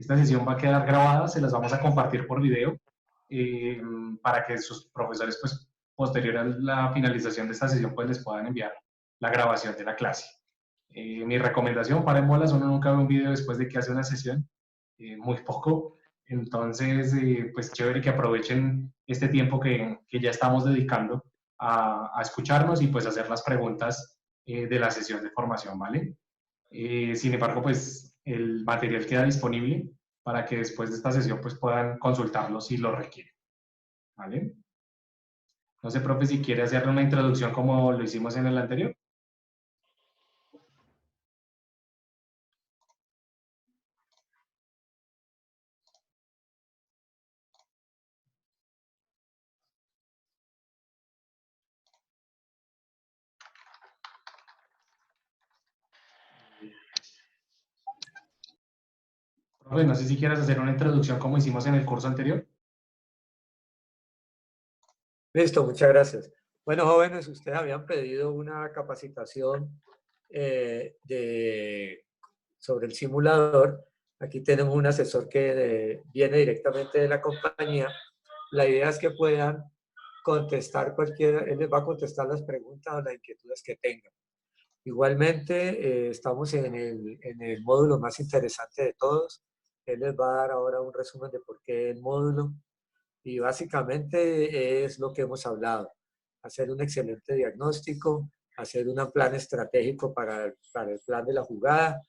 Esta sesión va a quedar grabada, se las vamos a compartir por video eh, para que sus profesores, pues, posterior a la finalización de esta sesión, pues les puedan enviar la grabación de la clase. Mi recomendación, paren bolas, uno nunca ve un video después de que hace una sesión, muy poco. Entonces, pues chévere que aprovechen este tiempo que ya estamos dedicando a escucharnos y pues hacer las preguntas de la sesión de formación, ¿vale? Sin embargo, pues el material queda disponible para que después de esta sesión pues puedan consultarlo si lo requieren, ¿vale? No sé, profe, si quiere hacer una introducción como lo hicimos en el anterior. Profe, no sé si quieres hacer una introducción como hicimos en el curso anterior. Listo, muchas gracias. Bueno, jóvenes, ustedes habían pedido una capacitación sobre el simulador. Aquí tenemos un asesor que viene directamente de la compañía. La idea es que puedan contestar él les va a contestar las preguntas o las inquietudes que tengan. Igualmente, estamos en el módulo más interesante de todos. Él les va a dar ahora un resumen de por qué el módulo. Y básicamente es lo que hemos hablado, hacer un excelente diagnóstico, hacer un plan estratégico para el plan de la jugada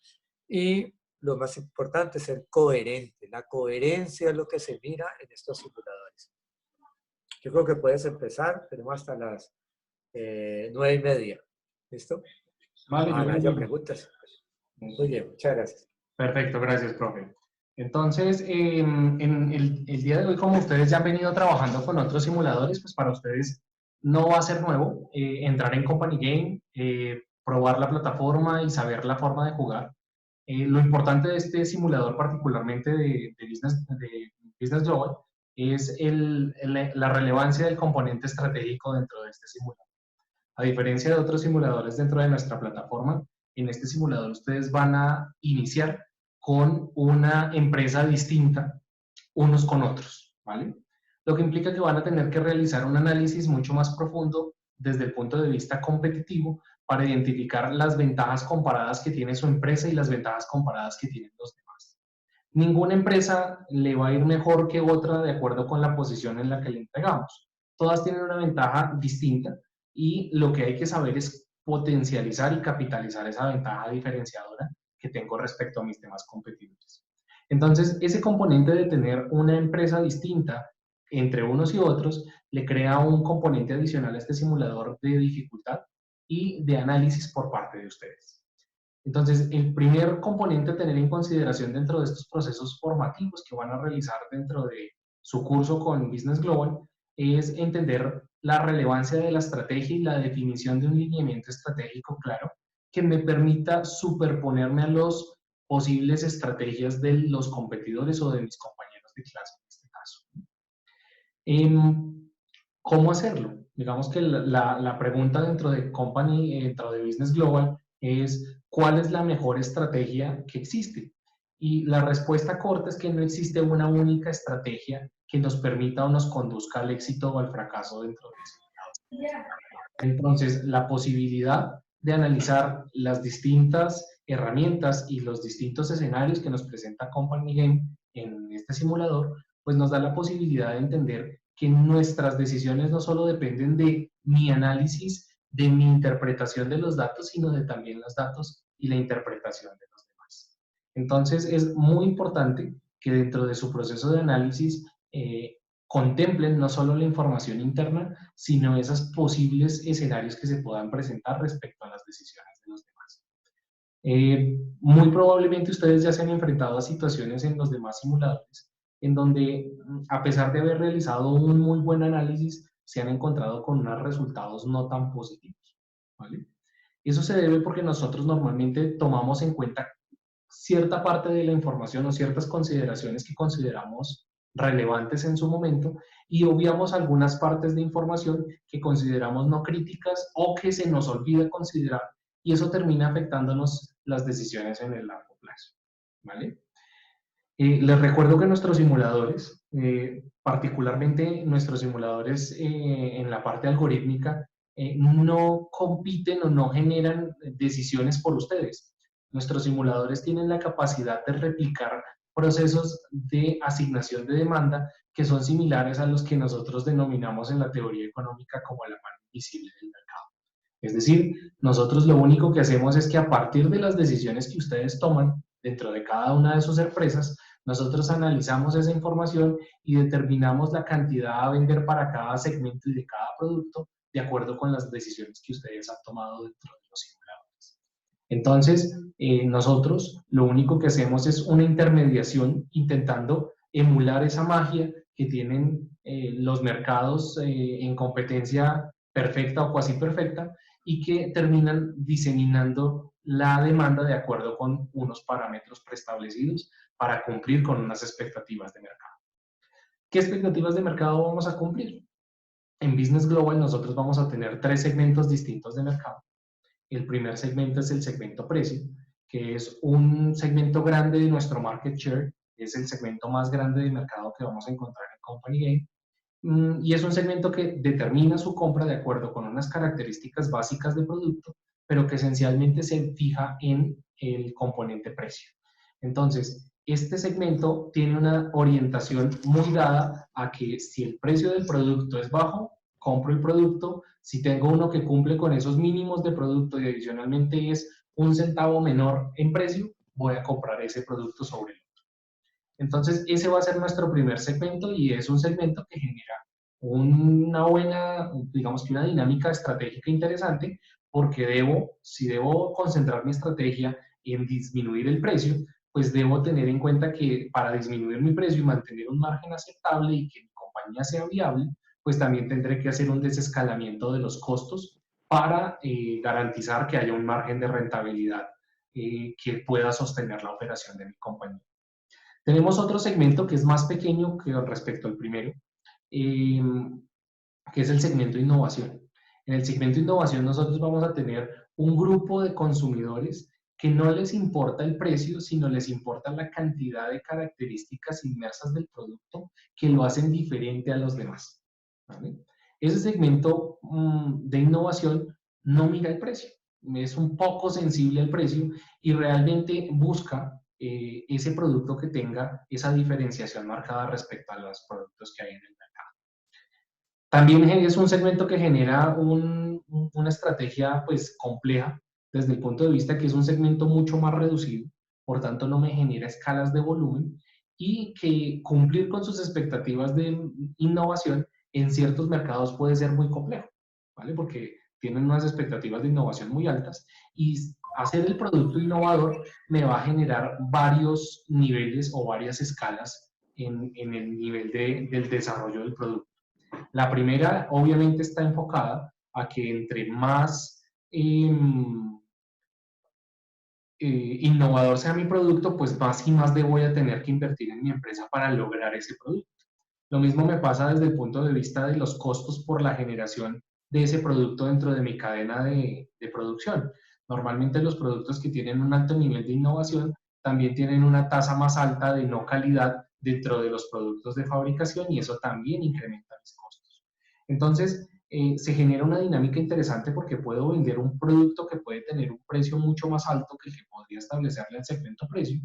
y lo más importante, ser coherente. La coherencia es lo que se mira en estos simuladores. Yo creo que puedes empezar, tenemos hasta las 9:30. ¿Listo? Vale, yo Ojalá creo haya que preguntas. Muy bien, muchas gracias. perfecto, gracias, profe. Entonces, en el día de hoy, como ustedes ya han venido trabajando con otros simuladores, pues para ustedes no va a ser nuevo entrar en Company Game, probar la plataforma y saber la forma de jugar. Lo importante de este simulador, particularmente de Business Global, es la relevancia del componente estratégico dentro de este simulador. A diferencia de otros simuladores dentro de nuestra plataforma, en este simulador ustedes van a iniciar con una empresa distinta unos con otros, ¿vale? Lo que implica que van a tener que realizar un análisis mucho más profundo desde el punto de vista competitivo para identificar las ventajas comparadas que tiene su empresa y las ventajas comparadas que tienen los demás. Ninguna empresa le va a ir mejor que otra de acuerdo con la posición en la que le entregamos. Todas tienen una ventaja distinta y lo que hay que saber es potencializar y capitalizar esa ventaja diferenciadora que tengo respecto a mis demás competidores. Entonces, ese componente de tener una empresa distinta entre unos y otros le crea un componente adicional a este simulador de dificultad y de análisis por parte de ustedes. Entonces, el primer componente a tener en consideración dentro de estos procesos formativos que van a realizar dentro de su curso con Business Global es entender la relevancia de la estrategia y la definición de un lineamiento estratégico claro que me permita superponerme a las posibles estrategias de los competidores o de mis compañeros de clase en este caso. ¿Cómo hacerlo? Digamos que la pregunta dentro de Company, dentro de Business Global es ¿cuál es la mejor estrategia que existe? Y la respuesta corta es que no existe una única estrategia que nos permita o nos conduzca al éxito o al fracaso dentro de eso. Entonces, la posibilidad de analizar las distintas herramientas y los distintos escenarios que nos presenta Company Game en este simulador, pues nos da la posibilidad de entender que nuestras decisiones no solo dependen de mi análisis, de mi interpretación de los datos, sino de también los datos y la interpretación de los demás. Entonces, es muy importante que dentro de su proceso de análisis contemplen no solo la información interna, sino esos posibles escenarios que se puedan presentar respecto a las decisiones de los demás. Muy probablemente ustedes ya se han enfrentado a situaciones en los demás simuladores en donde, a pesar de haber realizado un muy buen análisis, se han encontrado con unos resultados no tan positivos, ¿vale? Eso se debe porque nosotros normalmente tomamos en cuenta cierta parte de la información o ciertas consideraciones que consideramos relevantes en su momento y obviamos algunas partes de información que consideramos no críticas o que se nos olvida considerar y eso termina afectándonos las decisiones en el largo plazo, ¿vale? Les recuerdo que nuestros simuladores, particularmente nuestros simuladores en la parte algorítmica, no compiten o no generan decisiones por ustedes. Nuestros simuladores tienen la capacidad de replicar procesos de asignación de demanda que son similares a los que nosotros denominamos en la teoría económica como la mano invisible del mercado. Es decir, nosotros lo único que hacemos es que a partir de las decisiones que ustedes toman dentro de cada una de sus empresas, nosotros analizamos esa información y determinamos la cantidad a vender para cada segmento y de cada producto de acuerdo con las decisiones que ustedes han tomado dentro de los simuladores. Entonces, nosotros lo único que hacemos es una intermediación intentando emular esa magia que tienen los mercados en competencia perfecta o cuasi perfecta y que terminan diseminando la demanda de acuerdo con unos parámetros preestablecidos para cumplir con unas expectativas de mercado. ¿Qué expectativas de mercado vamos a cumplir? En Business Global nosotros vamos a tener 3 segmentos distintos de mercado. El primer segmento es el segmento precio, que es un segmento grande de nuestro market share, es el segmento más grande de mercado que vamos a encontrar en Company Game, y es un segmento que determina su compra de acuerdo con unas características básicas de producto, pero que esencialmente se fija en el componente precio. Entonces, este segmento tiene una orientación muy dada a que si el precio del producto es bajo, compro el producto. Si tengo uno que cumple con esos mínimos de producto y adicionalmente es un centavo menor en precio, voy a comprar ese producto sobre el otro. Entonces, ese va a ser nuestro primer segmento y es un segmento que genera una buena, digamos que una dinámica estratégica interesante, porque si debo concentrar mi estrategia en disminuir el precio, pues debo tener en cuenta que para disminuir mi precio y mantener un margen aceptable y que mi compañía sea viable, pues también tendré que hacer un desescalamiento de los costos para garantizar que haya un margen de rentabilidad que pueda sostener la operación de mi compañía. Tenemos otro segmento que es más pequeño que respecto al primero, eh, que es el segmento de innovación. En el segmento de innovación nosotros vamos a tener un grupo de consumidores que no les importa el precio, sino les importa la cantidad de características inmersas del producto que lo hacen diferente a los demás. ¿Vale? Ese segmento de innovación no mira el precio, es un poco sensible al precio y realmente busca ese producto que tenga esa diferenciación marcada respecto a los productos que hay en el mercado. También es un segmento que genera una estrategia pues compleja desde el punto de vista que es un segmento mucho más reducido, por tanto no me genera escalas de volumen y que cumplir con sus expectativas de innovación en ciertos mercados puede ser muy complejo, ¿vale? Porque tienen unas expectativas de innovación muy altas y hacer el producto innovador me va a generar varios niveles o varias escalas en el nivel del desarrollo del producto. La primera, obviamente, está enfocada a que entre más innovador sea mi producto, pues más y más voy a tener que invertir en mi empresa para lograr ese producto. Lo mismo me pasa desde el punto de vista de los costos por la generación de ese producto dentro de mi cadena de producción. Normalmente los productos que tienen un alto nivel de innovación también tienen una tasa más alta de no calidad dentro de los productos de fabricación y eso también incrementa mis costos. Entonces, se genera una dinámica interesante porque puedo vender un producto que puede tener un precio mucho más alto que el que podría establecerle el segmento precio,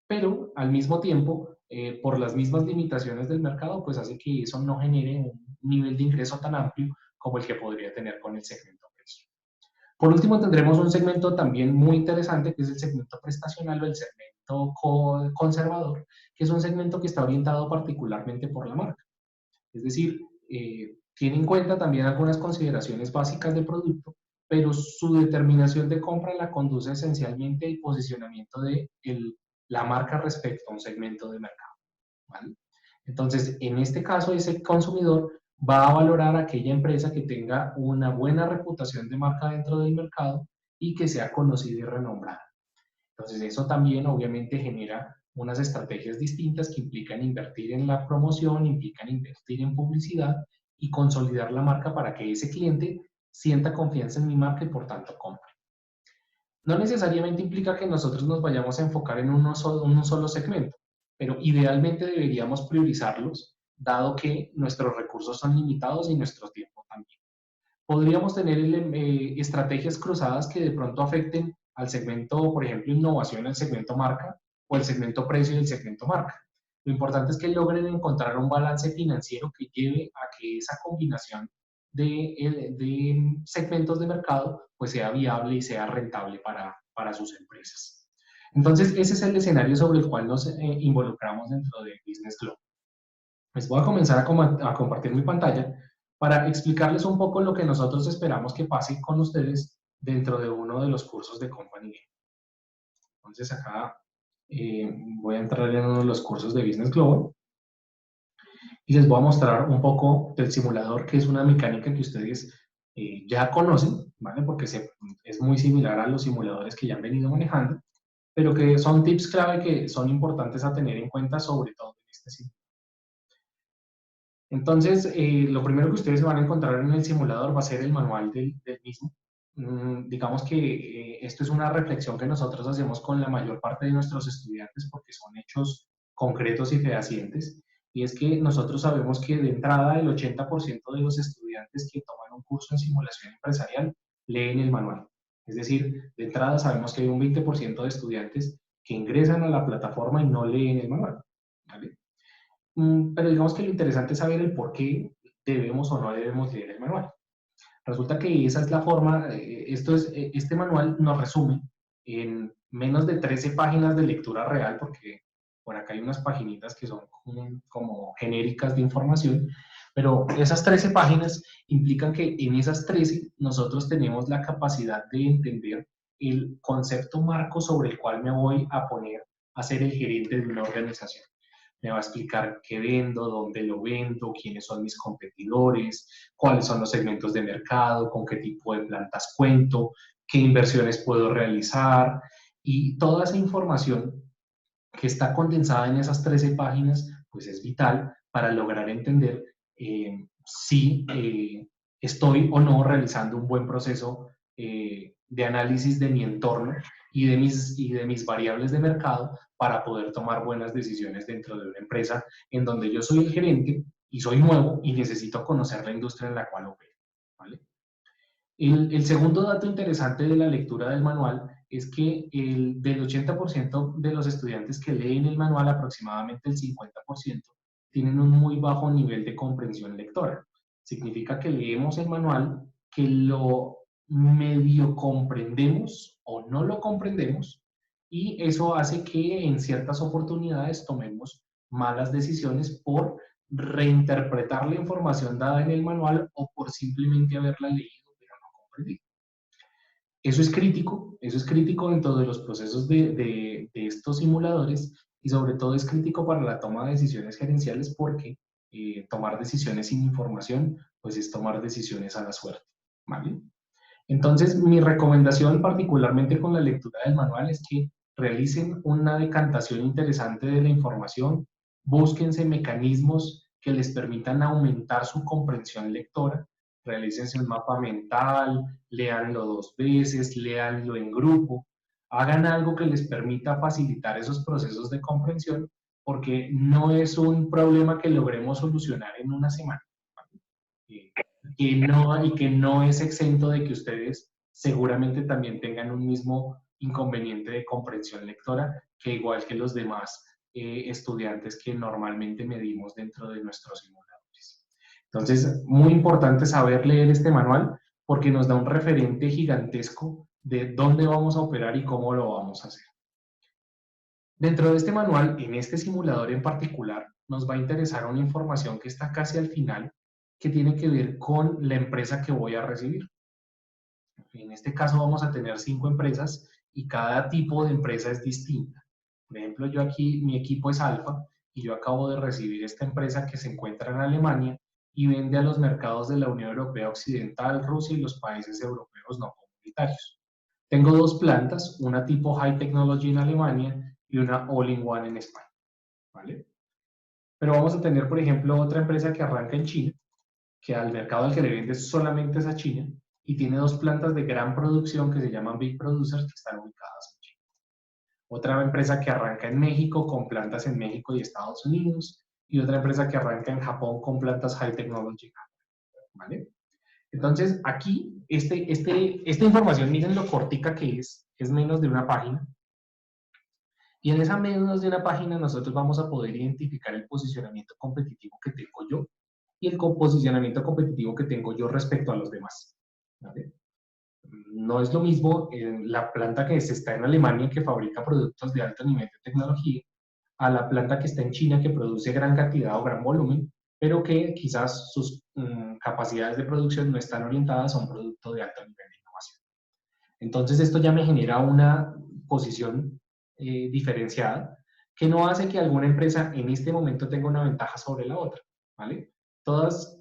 pero al mismo tiempo, por las mismas limitaciones del mercado, pues hace que eso no genere un nivel de ingreso tan amplio como el que podría tener con el segmento precio. Por último, tendremos un segmento también muy interesante, que es el segmento prestacional o el segmento conservador, que es un segmento que está orientado particularmente por la marca. Es decir, tiene en cuenta también algunas consideraciones básicas del producto, pero su determinación de compra la conduce esencialmente al posicionamiento de la marca respecto a un segmento de mercado. ¿Vale? Entonces, en este caso, ese consumidor va a valorar a aquella empresa que tenga una buena reputación de marca dentro del mercado y que sea conocida y renombrada. Entonces, eso también obviamente genera unas estrategias distintas que implican invertir en la promoción, implican invertir en publicidad y consolidar la marca para que ese cliente sienta confianza en mi marca y por tanto compre. No necesariamente implica que nosotros nos vayamos a enfocar en un solo segmento. pero idealmente deberíamos priorizarlos, dado que nuestros recursos son limitados y nuestro tiempo también. Podríamos tener estrategias cruzadas que de pronto afecten al segmento, por ejemplo, innovación, el segmento marca, o el segmento precio y el segmento marca. Lo importante es que logren encontrar un balance financiero que lleve a que esa combinación de segmentos de mercado pues sea viable y sea rentable para sus empresas. Entonces, ese es el escenario sobre el cual nos involucramos dentro de Business Globe. Les voy a comenzar a compartir mi pantalla para explicarles un poco lo que nosotros esperamos que pase con ustedes dentro de uno de los cursos de Company Game. Entonces acá voy a entrar en uno de los cursos de Business Global y les voy a mostrar un poco del simulador, que es una mecánica que ustedes ya conocen, ¿vale? Porque es muy similar a los simuladores que ya han venido manejando, pero que son tips clave que son importantes a tener en cuenta, sobre todo en este simulador. Entonces, lo primero que ustedes van a encontrar en el simulador va a ser el manual del mismo. Digamos que esto es una reflexión que nosotros hacemos con la mayor parte de nuestros estudiantes porque son hechos concretos y fehacientes. Y es que nosotros sabemos que de entrada el 80% de los estudiantes que toman un curso en simulación empresarial leen el manual. Es decir, de entrada sabemos que hay un 20% de estudiantes que ingresan a la plataforma y no leen el manual, ¿vale? Pero digamos que lo interesante es saber el por qué debemos o no debemos leer el manual. Resulta que esa es la forma, este manual nos resume en menos de 13 páginas de lectura real, porque por acá hay unas paginitas que son como genéricas de información, pero esas 13 páginas implican que en esas 13 nosotros tenemos la capacidad de entender el concepto marco sobre el cual me voy a poner a ser el gerente de una organización. Me va a explicar qué vendo, dónde lo vendo, quiénes son mis competidores, cuáles son los segmentos de mercado, con qué tipo de plantas cuento, qué inversiones puedo realizar, y toda esa información que está condensada en esas 13 páginas, pues es vital para lograr entender si estoy o no realizando un buen proceso de análisis de mi entorno y de mis variables de mercado para poder tomar buenas decisiones dentro de una empresa en donde yo soy el gerente y soy nuevo y necesito conocer la industria en la cual opero, ¿vale? El segundo dato interesante de la lectura del manual es que del 80% de los estudiantes que leen el manual, aproximadamente el 50%, tienen un muy bajo nivel de comprensión lectora. Significa que leemos el manual, que lo medio comprendemos o no lo comprendemos, y eso hace que en ciertas oportunidades tomemos malas decisiones por reinterpretar la información dada en el manual o por simplemente haberla leído. Eso es crítico en todos los procesos de estos simuladores y sobre todo es crítico para la toma de decisiones gerenciales porque tomar decisiones sin información pues es tomar decisiones a la suerte, ¿vale? Entonces mi recomendación particularmente con la lectura del manual es que realicen una decantación interesante de la información, búsquense mecanismos que les permitan aumentar su comprensión lectora, realícense un mapa mental, léanlo 2 veces, léanlo en grupo, hagan algo que les permita facilitar esos procesos de comprensión, porque no es un problema que logremos solucionar en una semana. Y que no es exento de que ustedes seguramente también tengan un mismo inconveniente de comprensión lectora, que igual que los demás estudiantes que normalmente medimos dentro de nuestros simuladores. Entonces, muy importante saber leer este manual porque nos da un referente gigantesco de dónde vamos a operar y cómo lo vamos a hacer. Dentro de este manual, en este simulador en particular, nos va a interesar una información que está casi al final, que tiene que ver con la empresa que voy a recibir. En este caso vamos a tener 5 empresas y cada tipo de empresa es distinta. Por ejemplo, yo aquí, mi equipo es Alfa y yo acabo de recibir esta empresa que se encuentra en Alemania y vende a los mercados de la Unión Europea Occidental, Rusia y los países europeos no comunitarios. Tengo 2 plantas, una tipo High Technology en Alemania y una All-in-One en España, ¿vale? Pero vamos a tener, por ejemplo, otra empresa que arranca en China, que al mercado al que le vende solamente es a China, y tiene 2 plantas de gran producción que se llaman Big Producers que están ubicadas en China. otra empresa que arranca en México con plantas en México y Estados Unidos, y otra empresa que arranca en Japón con plantas high technology, ¿vale? Entonces, aquí, esta información, miren lo cortica que es menos de una página, y en esa menos de una página nosotros vamos a poder identificar el posicionamiento competitivo que tengo yo y el posicionamiento competitivo que tengo yo respecto a los demás, ¿vale? No es lo mismo la planta que está en Alemania que fabrica productos de alto nivel de tecnología a la planta que está en China que produce gran cantidad o gran volumen, pero que quizás sus capacidades de producción no están orientadas a un producto de alto nivel de innovación. Entonces esto ya me genera una posición diferenciada que no hace que alguna empresa en este momento tenga una ventaja sobre la otra, ¿vale?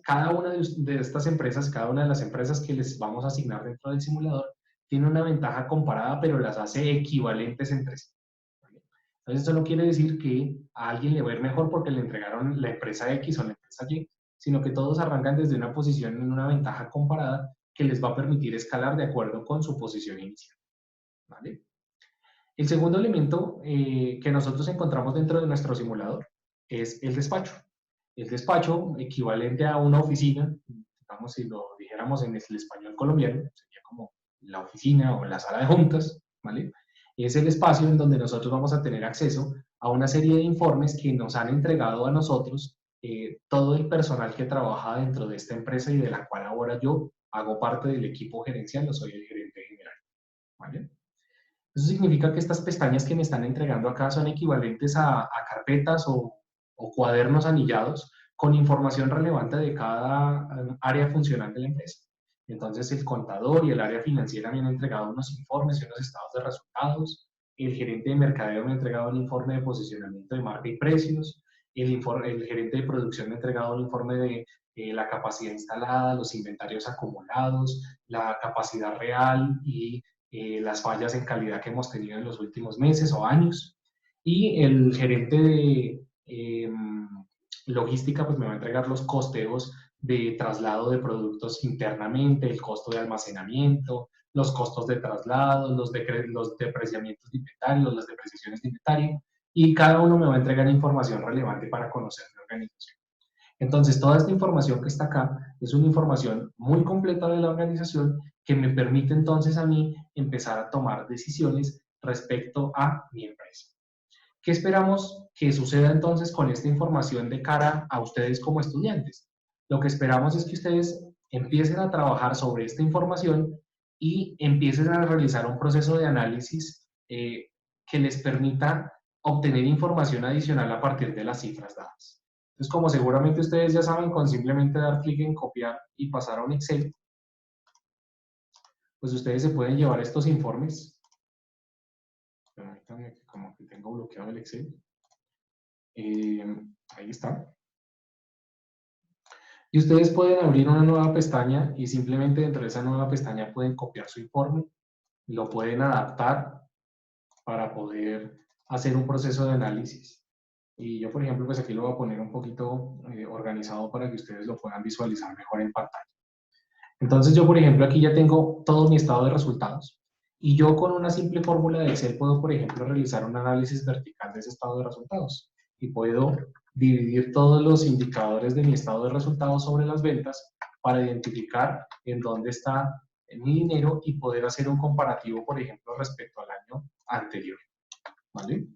Cada una de estas empresas, cada una de las empresas que les vamos a asignar dentro del simulador, tiene una ventaja comparada, pero las hace equivalentes entre sí. ¿Vale? Entonces, eso no quiere decir que a alguien le va a ir mejor porque le entregaron la empresa X o la empresa Y, sino que todos arrancan desde una posición en una ventaja comparada que les va a permitir escalar de acuerdo con su posición inicial. ¿Vale? El segundo elemento que nosotros encontramos dentro de nuestro simulador es el despacho. El despacho, equivalente a una oficina, digamos, si lo dijéramos en el español colombiano, sería como la oficina o la sala de juntas, ¿vale? Es el espacio en donde nosotros vamos a tener acceso a una serie de informes que nos han entregado a nosotros todo el personal que trabaja dentro de esta empresa y de la cual ahora yo hago parte del equipo gerencial, o soy el gerente general, ¿vale? Eso significa que estas pestañas que me están entregando acá son equivalentes a carpetas o cuadernos anillados con información relevante de cada área funcional de la empresa. Entonces, el contador y el área financiera me han entregado unos informes y unos estados de resultados. El gerente de mercadeo me ha entregado un informe de posicionamiento de marca y precios. El gerente de producción me ha entregado un informe de la capacidad instalada, los inventarios acumulados, la capacidad real y las fallas en calidad que hemos tenido en los últimos meses o años. Y el gerente de logística pues me va a entregar los costeos de traslado de productos internamente, el costo de almacenamiento, los costos de traslado, los depreciamientos de inventario, las depreciaciones de inventario, y cada uno me va a entregar información relevante para conocer mi organización. Entonces, toda esta información que está acá es una información muy completa de la organización que me permite entonces a mí empezar a tomar decisiones respecto a mi empresa. ¿Qué esperamos que suceda entonces con esta información de cara a ustedes como estudiantes? Lo que esperamos es que ustedes empiecen a trabajar sobre esta información y empiecen a realizar un proceso de análisis que les permita obtener información adicional a partir de las cifras dadas. Entonces, como seguramente ustedes ya saben, con simplemente dar clic en copiar y pasar a un Excel, pues ustedes se pueden llevar estos informes. Permítanme que como que tengo bloqueado el Excel. Ahí está. Y ustedes pueden abrir una nueva pestaña y simplemente dentro de esa nueva pestaña pueden copiar su informe, lo pueden adaptar para poder hacer un proceso de análisis. Y yo, por ejemplo, pues aquí lo voy a poner un poquito organizado para que ustedes lo puedan visualizar mejor en pantalla. Entonces yo, por ejemplo, aquí ya tengo todo mi estado de resultados y yo con una simple fórmula de Excel puedo, por ejemplo, realizar un análisis vertical de ese estado de resultados y puedo dividir todos los indicadores de mi estado de resultados sobre las ventas para identificar en dónde está mi dinero y poder hacer un comparativo, por ejemplo, respecto al año anterior. ¿Vale?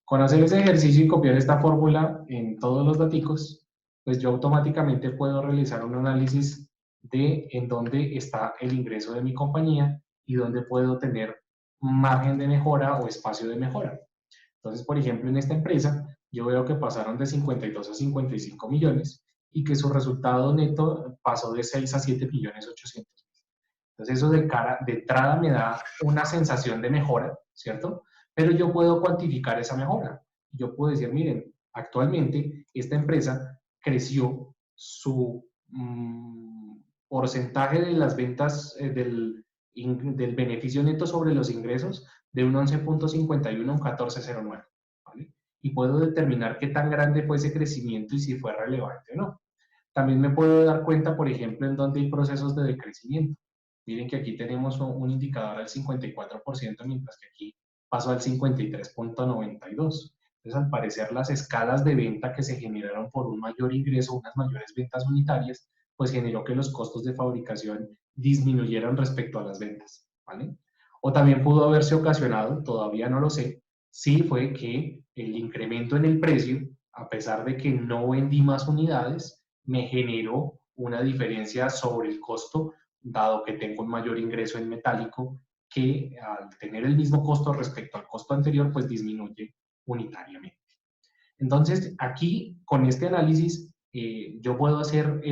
Con hacer ese ejercicio y copiar esta fórmula en todos los datos, pues yo automáticamente puedo realizar un análisis de en dónde está el ingreso de mi compañía y dónde puedo tener margen de mejora o espacio de mejora. Entonces, por ejemplo, en esta empresa, yo veo que pasaron de 52 a 55 millones y que su resultado neto pasó de 6 a 7 millones 800. Entonces, eso de entrada me da una sensación de mejora, ¿cierto? Pero yo puedo cuantificar esa mejora. Yo puedo decir, miren, actualmente esta empresa creció su porcentaje de las ventas del beneficio neto sobre los ingresos de un 11.51 a un 14.09, ¿vale? Y puedo determinar qué tan grande fue ese crecimiento y si fue relevante o no. También me puedo dar cuenta, por ejemplo, en dónde hay procesos de decrecimiento. Miren que aquí tenemos un indicador al 54%, mientras que aquí pasó al 53.92. Entonces, al parecer, las escalas de venta que se generaron por un mayor ingreso, unas mayores ventas unitarias, pues generó que los costos de fabricación disminuyeran respecto a las ventas, ¿vale? O también pudo haberse ocasionado, todavía no lo sé, sí fue que el incremento en el precio, a pesar de que no vendí más unidades, me generó una diferencia sobre el costo, dado que tengo un mayor ingreso en metálico, que al tener el mismo costo respecto al costo anterior, pues disminuye unitariamente. Entonces, aquí, con este análisis, yo puedo hacer,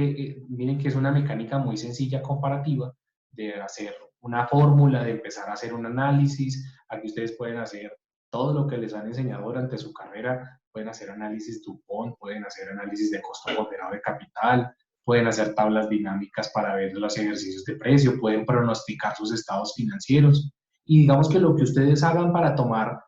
miren que es una mecánica muy sencilla comparativa, de hacer una fórmula, de empezar a hacer un análisis. Aquí ustedes pueden hacer todo lo que les han enseñado durante su carrera, pueden hacer análisis DuPont, pueden hacer análisis de costo ponderado de capital, pueden hacer tablas dinámicas para ver los ejercicios de precio, pueden pronosticar sus estados financieros. Y digamos que lo que ustedes hagan para tomar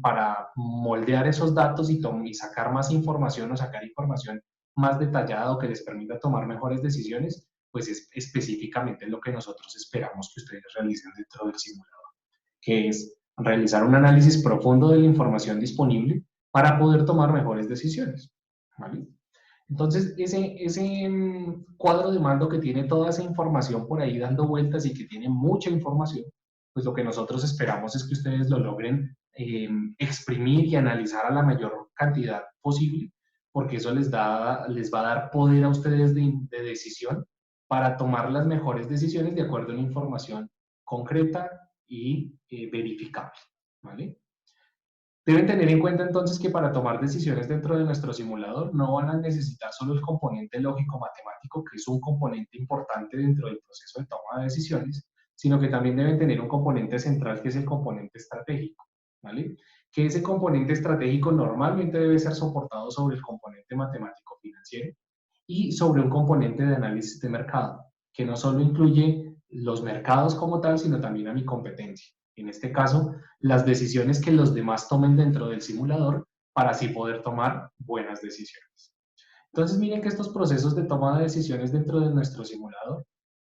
para moldear esos datos y sacar más información o sacar información más detallada o que les permita tomar mejores decisiones, pues es específicamente lo que nosotros esperamos que ustedes realicen dentro del simulador, que es realizar un análisis profundo de la información disponible para poder tomar mejores decisiones, ¿vale? Entonces, ese cuadro de mando que tiene toda esa información por ahí dando vueltas y que tiene mucha información, pues lo que nosotros esperamos es que ustedes lo logren exprimir y analizar a la mayor cantidad posible, porque eso les va a dar poder a ustedes de decisión para tomar las mejores decisiones de acuerdo a una información concreta y verificable, ¿vale? Deben tener en cuenta entonces que para tomar decisiones dentro de nuestro simulador no van a necesitar solo el componente lógico-matemático, que es un componente importante dentro del proceso de toma de decisiones, sino que también deben tener un componente central que es el componente estratégico, ¿vale? Que ese componente estratégico normalmente debe ser soportado sobre el componente matemático financiero y sobre un componente de análisis de mercado, que no solo incluye los mercados como tal, sino también a mi competencia. En este caso, las decisiones que los demás tomen dentro del simulador para así poder tomar buenas decisiones. Entonces, miren que estos procesos de toma de decisiones dentro de nuestro simulador,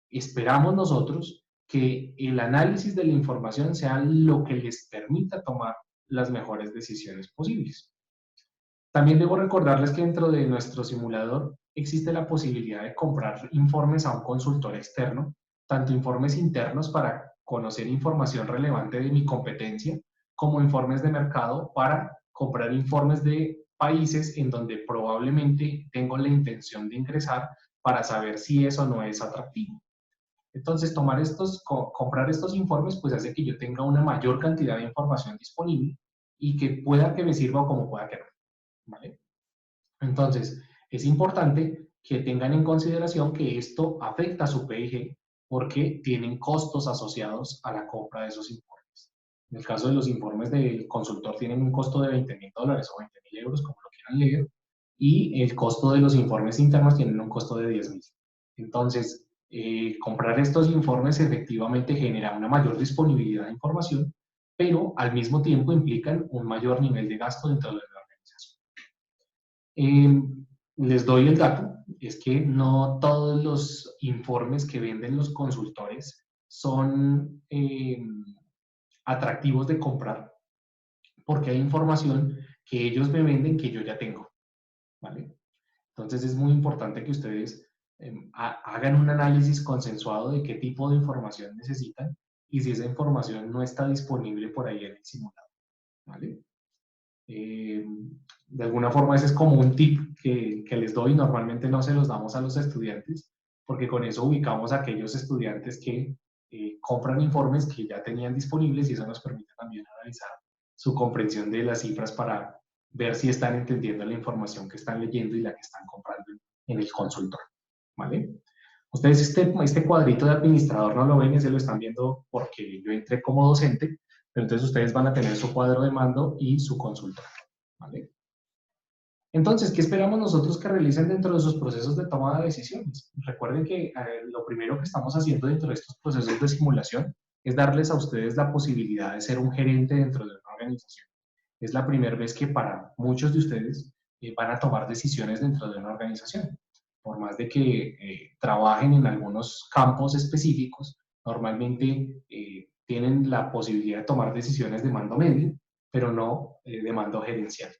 esperamos nosotros que el análisis de la información sea lo que les permita tomar las mejores decisiones posibles. También debo recordarles que dentro de nuestro simulador existe la posibilidad de comprar informes a un consultor externo, tanto informes internos para conocer información relevante de mi competencia, como informes de mercado para comprar informes de países en donde probablemente tengo la intención de ingresar para saber si eso no es atractivo. Entonces, comprar estos informes, pues hace que yo tenga una mayor cantidad de información disponible y que pueda que me sirva como pueda que no, ¿vale? Entonces, es importante que tengan en consideración que esto afecta a su PIG porque tienen costos asociados a la compra de esos informes. En el caso de los informes del consultor tienen un costo de $20,000 o 20,000 euros, como lo quieran leer, y el costo de los informes internos tienen un costo de 10,000. Entonces, comprar estos informes efectivamente genera una mayor disponibilidad de información, pero al mismo tiempo implican un mayor nivel de gasto dentro de la organización. Les doy el dato, es que no todos los informes que venden los consultores son atractivos de comprar, porque hay información que ellos me venden que yo ya tengo, ¿vale? Entonces es muy importante que ustedes hagan un análisis consensuado de qué tipo de información necesitan y si esa información no está disponible por ahí en el simulador, ¿vale? De alguna forma ese es como un tip que les doy, normalmente no se los damos a los estudiantes, porque con eso ubicamos a aquellos estudiantes que compran informes que ya tenían disponibles y eso nos permite también analizar su comprensión de las cifras para ver si están entendiendo la información que están leyendo y la que están comprando en el consultor, ¿vale? Ustedes este cuadrito de administrador no lo ven, ese lo están viendo porque yo entré como docente, pero entonces ustedes van a tener su cuadro de mando y su consultor, ¿vale? Entonces, ¿qué esperamos nosotros que realicen dentro de sus procesos de toma de decisiones? Recuerden que lo primero que estamos haciendo dentro de estos procesos de simulación es darles a ustedes la posibilidad de ser un gerente dentro de una organización. Es la primera vez que para muchos de ustedes van a tomar decisiones dentro de una organización. Por más de que trabajen en algunos campos específicos, normalmente tienen la posibilidad de tomar decisiones de mando medio, pero no de mando gerencial.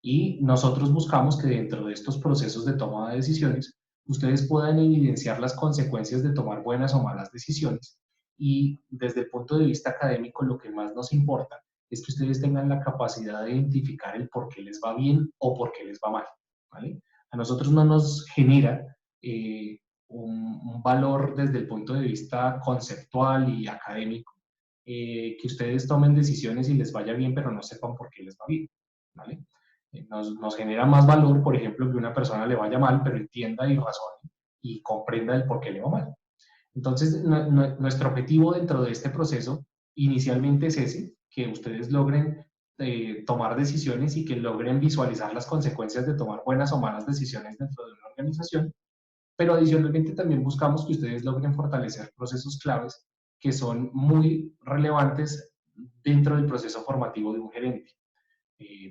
Y nosotros buscamos que dentro de estos procesos de toma de decisiones, ustedes puedan evidenciar las consecuencias de tomar buenas o malas decisiones. Y desde el punto de vista académico, lo que más nos importa es que ustedes tengan la capacidad de identificar el por qué les va bien o por qué les va mal, ¿vale? A nosotros no nos genera un valor desde el punto de vista conceptual y académico, que ustedes tomen decisiones y les vaya bien, pero no sepan por qué les va bien, ¿vale? Nos genera más valor, por ejemplo, que una persona le vaya mal, pero entienda y razone y comprenda el por qué le va mal. Entonces, nuestro objetivo dentro de este proceso inicialmente es ese, que ustedes logren tomar decisiones y que logren visualizar las consecuencias de tomar buenas o malas decisiones dentro de una organización, pero adicionalmente también buscamos que ustedes logren fortalecer procesos claves que son muy relevantes dentro del proceso formativo de un gerente.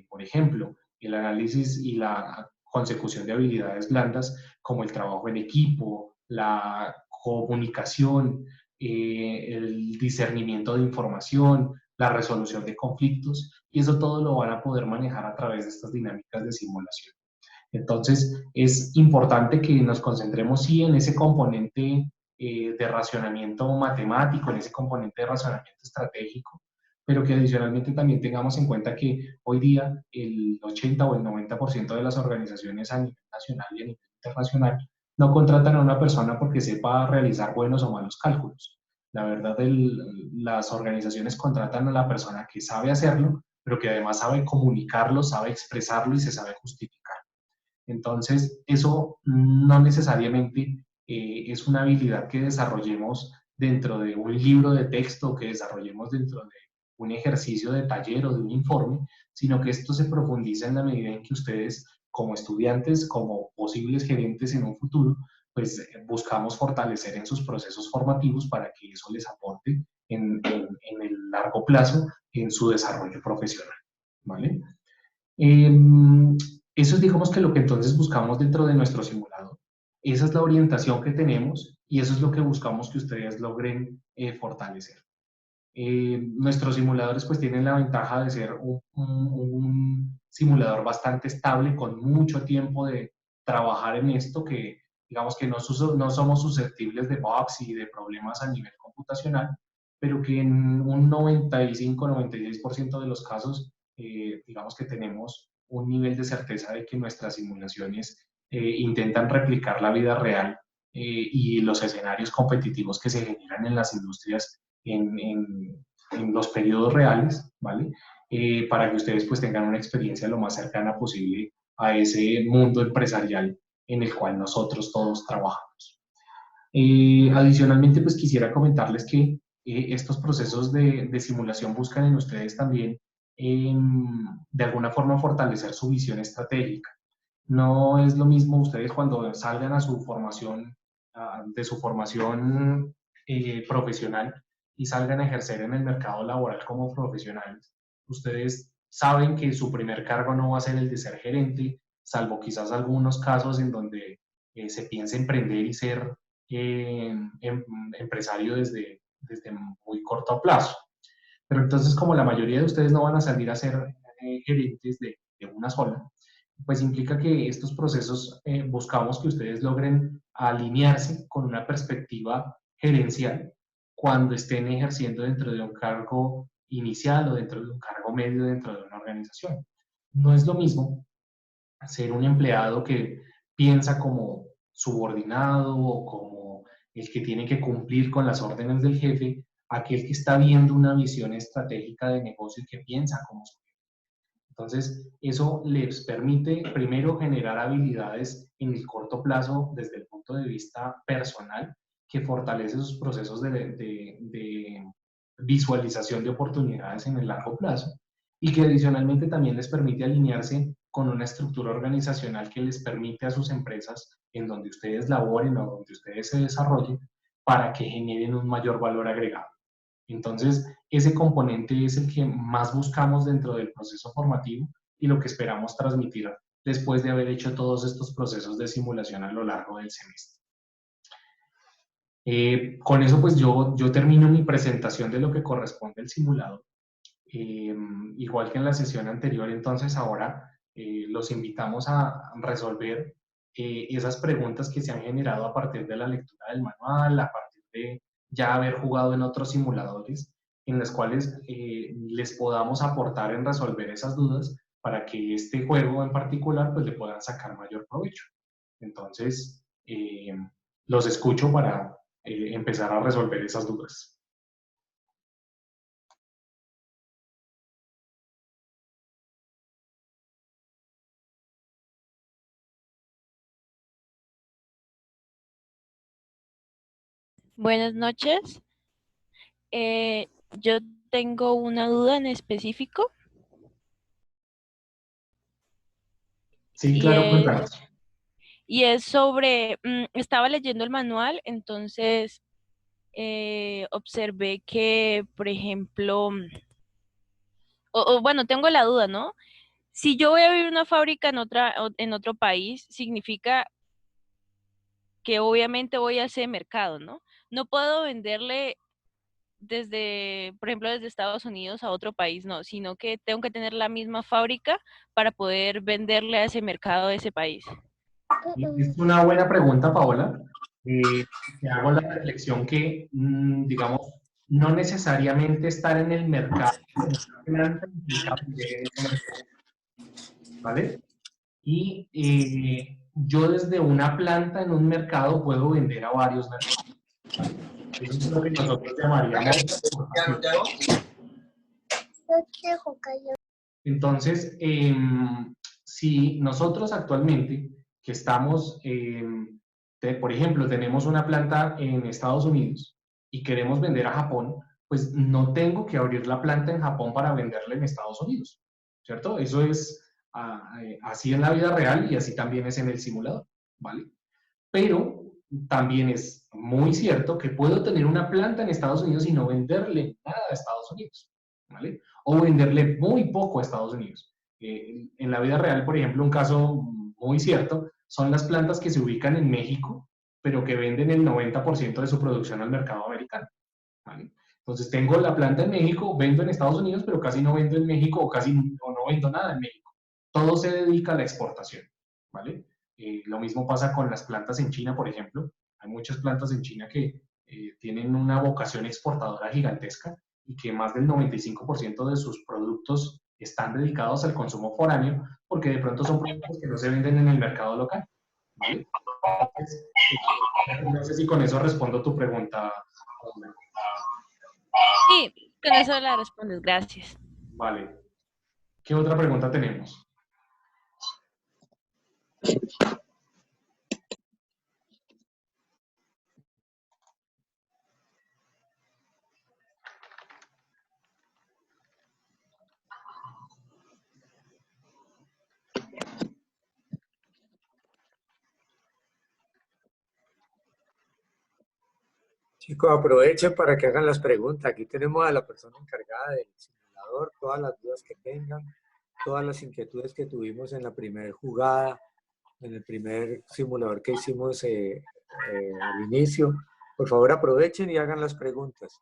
Por ejemplo, el análisis y la consecución de habilidades blandas como el trabajo en equipo, la comunicación, el discernimiento de información, la resolución de conflictos, y eso todo lo van a poder manejar a través de estas dinámicas de simulación. Entonces, es importante que nos concentremos sí en ese componente de racionamiento matemático, en ese componente de razonamiento estratégico, pero que adicionalmente también tengamos en cuenta que hoy día el 80 o el 90% de las organizaciones a nivel nacional y a nivel internacional no contratan a una persona porque sepa realizar buenos o malos cálculos. La verdad, las organizaciones contratan a la persona que sabe hacerlo, pero que además sabe comunicarlo, sabe expresarlo y se sabe justificar. Entonces, eso no necesariamente es una habilidad que desarrollemos dentro de un libro de texto, que desarrollemos dentro de un ejercicio de taller o de un informe, sino que esto se profundiza en la medida en que ustedes, como estudiantes, como posibles gerentes en un futuro, pues buscamos fortalecer en sus procesos formativos para que eso les aporte en el largo plazo en su desarrollo profesional, ¿vale? Eso es, digamos, que lo que entonces buscamos dentro de nuestro simulador. Esa es la orientación que tenemos y eso es lo que buscamos que ustedes logren fortalecer. Nuestros simuladores pues tienen la ventaja de ser un simulador bastante estable, con mucho tiempo de trabajar en esto, que digamos que no somos susceptibles de bugs y de problemas a nivel computacional, pero que en un 95-96% de los casos, digamos que tenemos un nivel de certeza de que nuestras simulaciones intentan replicar la vida real y los escenarios competitivos que se generan en las industrias en los periodos reales, ¿vale? Para que ustedes pues tengan una experiencia lo más cercana posible a ese mundo empresarial en el cual nosotros todos trabajamos. Adicionalmente, pues quisiera comentarles que estos procesos de simulación buscan en ustedes también de alguna forma fortalecer su visión estratégica. No es lo mismo ustedes cuando salgan a su formación, de su formación profesional y salgan a ejercer en el mercado laboral como profesionales. Ustedes saben que su primer cargo no va a ser el de ser gerente, salvo quizás algunos casos en donde se piensa emprender y ser empresario desde muy corto plazo. Pero entonces, como la mayoría de ustedes no van a salir a ser gerentes de una sola, pues implica que estos procesos buscamos que ustedes logren alinearse con una perspectiva gerencial cuando estén ejerciendo dentro de un cargo inicial o dentro de un cargo medio dentro de una organización. No es lo mismo ser un empleado que piensa como subordinado o como el que tiene que cumplir con las órdenes del jefe, aquel que está viendo una visión estratégica de negocio y que piensa como su jefe. Entonces, eso les permite primero generar habilidades en el corto plazo desde el punto de vista personal, que fortalece sus procesos de visualización de oportunidades en el largo plazo y que adicionalmente también les permite alinearse con una estructura organizacional que les permite a sus empresas en donde ustedes laboren o donde ustedes se desarrollen para que generen un mayor valor agregado. Entonces, ese componente es el que más buscamos dentro del proceso formativo y lo que esperamos transmitir después de haber hecho todos estos procesos de simulación a lo largo del semestre. Con eso pues yo termino mi presentación de lo que corresponde al simulador. Igual que en la sesión anterior, entonces ahora los invitamos a resolver esas preguntas que se han generado a partir de la lectura del manual, a partir de ya haber jugado en otros simuladores, en las cuales les podamos aportar en resolver esas dudas para que este juego en particular pues le puedan sacar mayor provecho. Entonces, los escucho para empezar a resolver esas dudas. Buenas noches. Yo tengo una duda en específico Sí, y claro, es, cuéntanos. sobre, estaba leyendo el manual, entonces observé que, por ejemplo, bueno, tengo la duda, ¿no? Si yo voy a abrir una fábrica en otro país, significa que obviamente voy a ese mercado, ¿no? No puedo venderle por ejemplo, desde Estados Unidos a otro país, no, sino que tengo que tener la misma fábrica para poder venderle a ese mercado de ese país. Es una buena pregunta, Paola. Te hago la reflexión que, digamos, no necesariamente estar en el mercado de una planta implica vender en ese mercado, ¿vale? Y yo desde una planta en un mercado puedo vender a varios mercados, ¿vale? Eso es lo que nosotros llamaríamos exportación. Entonces, si nosotros actualmente, que estamos, por ejemplo, tenemos una planta en Estados Unidos y queremos vender a Japón, pues no tengo que abrir la planta en Japón para venderla en Estados Unidos, ¿cierto? Eso es así en la vida real y así también es en el simulador, ¿vale? Pero también es muy cierto que puedo tener una planta en Estados Unidos y no venderle nada a Estados Unidos, ¿vale? O venderle muy poco a Estados Unidos. En la vida real, por ejemplo, un caso muy cierto son las plantas que se ubican en México, pero que venden el 90% de su producción al mercado americano, ¿vale? Entonces tengo la planta en México, vendo en Estados Unidos, pero casi no vendo en México o no vendo nada en México. Todo se dedica a la exportación, ¿vale? Lo mismo pasa con las plantas en China, por ejemplo. Hay muchas plantas en China que tienen una vocación exportadora gigantesca y que más del 95% de sus productos están dedicados al consumo foráneo porque de pronto son productos que no se venden en el mercado local, ¿vale? Entonces, no sé si con eso respondo tu pregunta. Sí, con eso la respondes, gracias. Vale. ¿Qué otra pregunta tenemos? Chicos, aprovechen para que hagan las preguntas. Aquí tenemos a la persona encargada del simulador, todas las dudas que tengan, todas las inquietudes que tuvimos en la primera jugada, en el primer simulador que hicimos al inicio. Por favor, aprovechen y hagan las preguntas.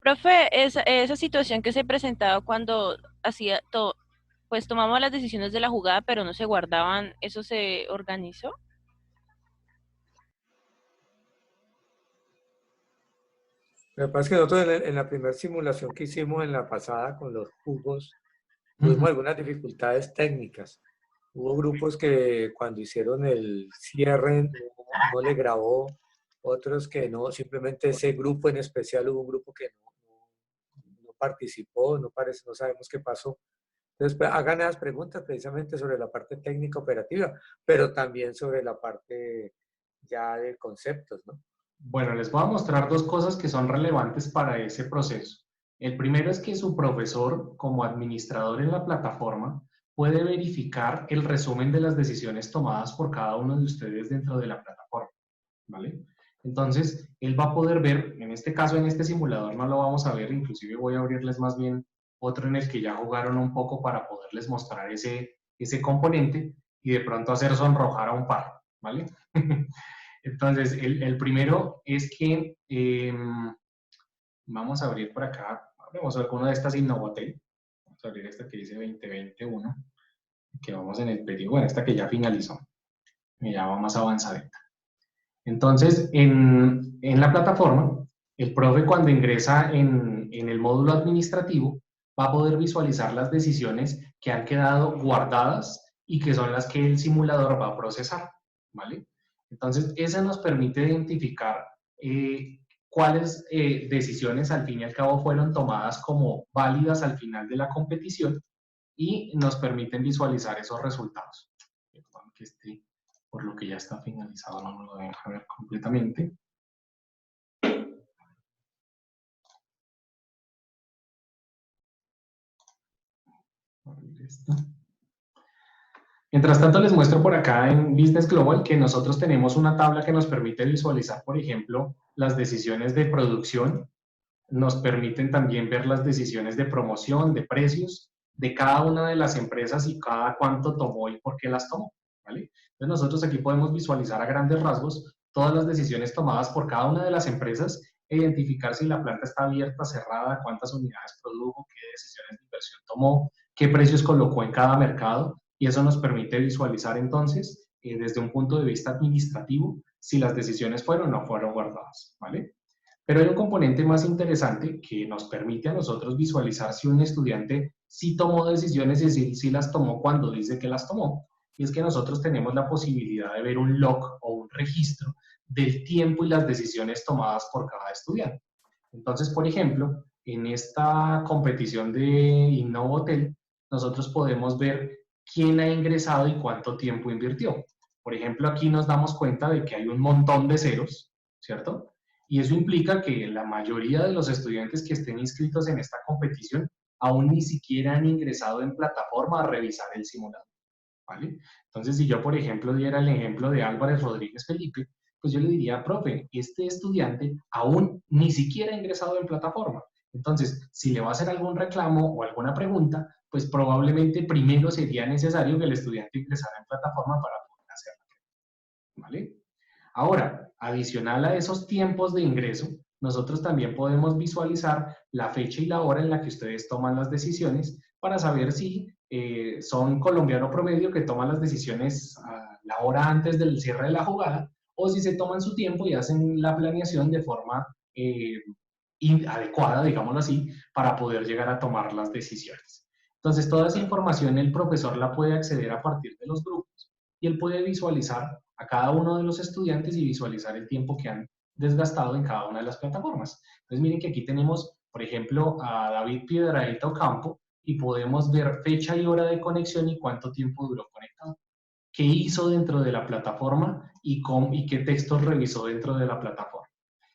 Profe, esa situación que se presentaba cuando pues tomamos las decisiones de la jugada, pero no se guardaban, ¿eso se organizó? Lo que pasa es que nosotros en la primera simulación que hicimos en la pasada con los jugos, Uh -huh. tuvimos algunas dificultades técnicas. Hubo grupos que cuando hicieron el cierre no le grabó, otros que no, simplemente ese grupo en especial hubo un grupo que no participó, no parece, no sabemos qué pasó. Entonces, pues, hagan esas preguntas precisamente sobre la parte técnica operativa, pero también sobre la parte ya de conceptos, ¿no? Bueno, les voy a mostrar dos cosas que son relevantes para ese proceso. El primero es que su profesor, como administrador en la plataforma, puede verificar el resumen de las decisiones tomadas por cada uno de ustedes dentro de la plataforma, ¿vale? Entonces, él va a poder ver, en este caso, en este simulador no lo vamos a ver, inclusive voy a abrirles más bien otro en el que ya jugaron un poco para poderles mostrar ese componente y de pronto hacer sonrojar a un par, ¿vale? Entonces, el primero es que vamos a abrir por acá, vamos a ver alguna de estas Innovotel. Vamos a abrir esta que dice 2021, que vamos en el periodo, bueno, esta que ya finalizó, ya va más avanzadita. Entonces, en la plataforma, el profe cuando ingresa en el módulo administrativo va a poder visualizar las decisiones que han quedado guardadas y que son las que el simulador va a procesar, ¿vale? Entonces, eso nos permite identificar cuáles decisiones al fin y al cabo fueron tomadas como válidas al final de la competición y nos permiten visualizar esos resultados. Que por lo que ya está finalizado, no me lo deja ver completamente. Mientras tanto, les muestro por acá en Business Global que nosotros tenemos una tabla que nos permite visualizar, por ejemplo, las decisiones de producción, nos permiten también ver las decisiones de promoción, de precios, de cada una de las empresas y cada cuánto tomó y por qué las tomó, ¿vale? Entonces nosotros aquí podemos visualizar a grandes rasgos todas las decisiones tomadas por cada una de las empresas e identificar si la planta está abierta, cerrada, cuántas unidades produjo, qué decisiones de inversión tomó, qué precios colocó en cada mercado, y eso nos permite visualizar entonces, desde un punto de vista administrativo, si las decisiones fueron o no fueron guardadas, ¿vale? Pero hay un componente más interesante que nos permite a nosotros visualizar si un estudiante sí tomó decisiones y si las tomó cuando dice que las tomó. Y es que nosotros tenemos la posibilidad de ver un log o un registro del tiempo y las decisiones tomadas por cada estudiante. Entonces, por ejemplo, en esta competición de Innovotel, nosotros podemos ver quién ha ingresado y cuánto tiempo invirtió. Por ejemplo, aquí nos damos cuenta de que hay un montón de ceros, ¿cierto? Y eso implica que la mayoría de los estudiantes que estén inscritos en esta competición aún ni siquiera han ingresado en plataforma a revisar el simulador, ¿vale? Entonces, si yo, por ejemplo, diera el ejemplo de Álvarez Rodríguez Felipe, pues yo le diría, profe, este estudiante aún ni siquiera ha ingresado en plataforma. Entonces, si le va a hacer algún reclamo o alguna pregunta, pues probablemente primero sería necesario que el estudiante ingresara en plataforma para poder hacerlo, ¿vale? Ahora, adicional a esos tiempos de ingreso, nosotros también podemos visualizar la fecha y la hora en la que ustedes toman las decisiones para saber si son colombiano promedio que toman las decisiones a la hora antes del cierre de la jugada o si se toman su tiempo y hacen la planeación de forma adecuada, digámoslo así, para poder llegar a tomar las decisiones. Entonces, toda esa información el profesor la puede acceder a partir de los grupos y él puede visualizar a cada uno de los estudiantes y visualizar el tiempo que han desgastado en cada una de las plataformas. Entonces, miren que aquí tenemos, por ejemplo, a David Piedrahita Ocampo y podemos ver fecha y hora de conexión y cuánto tiempo duró conectado, qué hizo dentro de la plataforma y qué textos revisó dentro de la plataforma.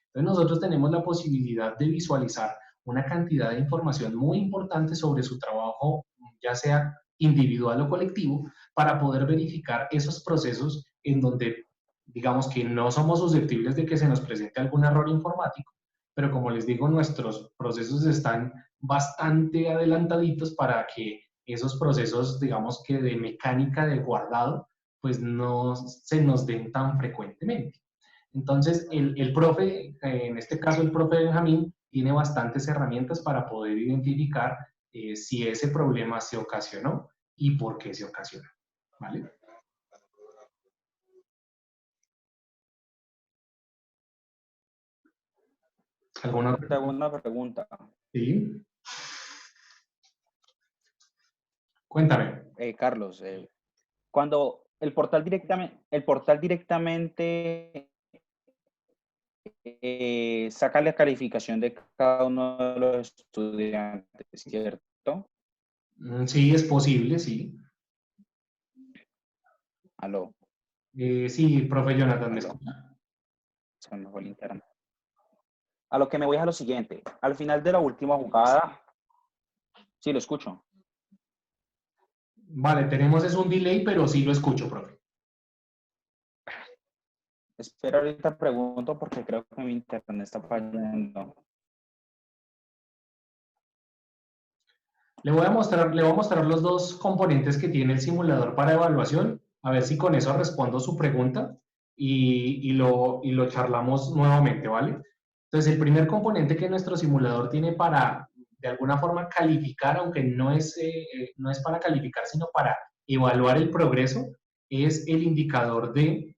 Entonces nosotros tenemos la posibilidad de visualizar una cantidad de información muy importante sobre su trabajo, ya sea individual o colectivo, para poder verificar esos procesos en donde, digamos que no somos susceptibles de que se nos presente algún error informático, pero como les digo, nuestros procesos están bastante adelantaditos para que esos procesos, digamos que de mecánica de guardado, pues no se nos den tan frecuentemente. Entonces, el profe, en este caso el profe Benjamín, tiene bastantes herramientas para poder identificar si ese problema se ocasionó y por qué se ocasionó, ¿vale? ¿Alguna Te hago una pregunta. Sí. Cuéntame. Carlos, cuando el portal directamente saca la calificación de cada uno de los estudiantes, ¿cierto? Sí, es posible, sí. Aló. Sí, profe Jonathan, ¿me Aló. escucha? Se me fue el internet. A lo que me voy es a lo siguiente. Al final de la última jugada, sí, lo escucho. Vale, tenemos es un delay, pero sí lo escucho, profe. Espera, ahorita pregunto porque creo que mi internet está fallando. Le voy a mostrar los dos componentes que tiene el simulador para evaluación, a ver si con eso respondo su pregunta y lo charlamos nuevamente, ¿vale? Entonces, el primer componente que nuestro simulador tiene para, de alguna forma, calificar, aunque no es para calificar, sino para evaluar el progreso, es el indicador del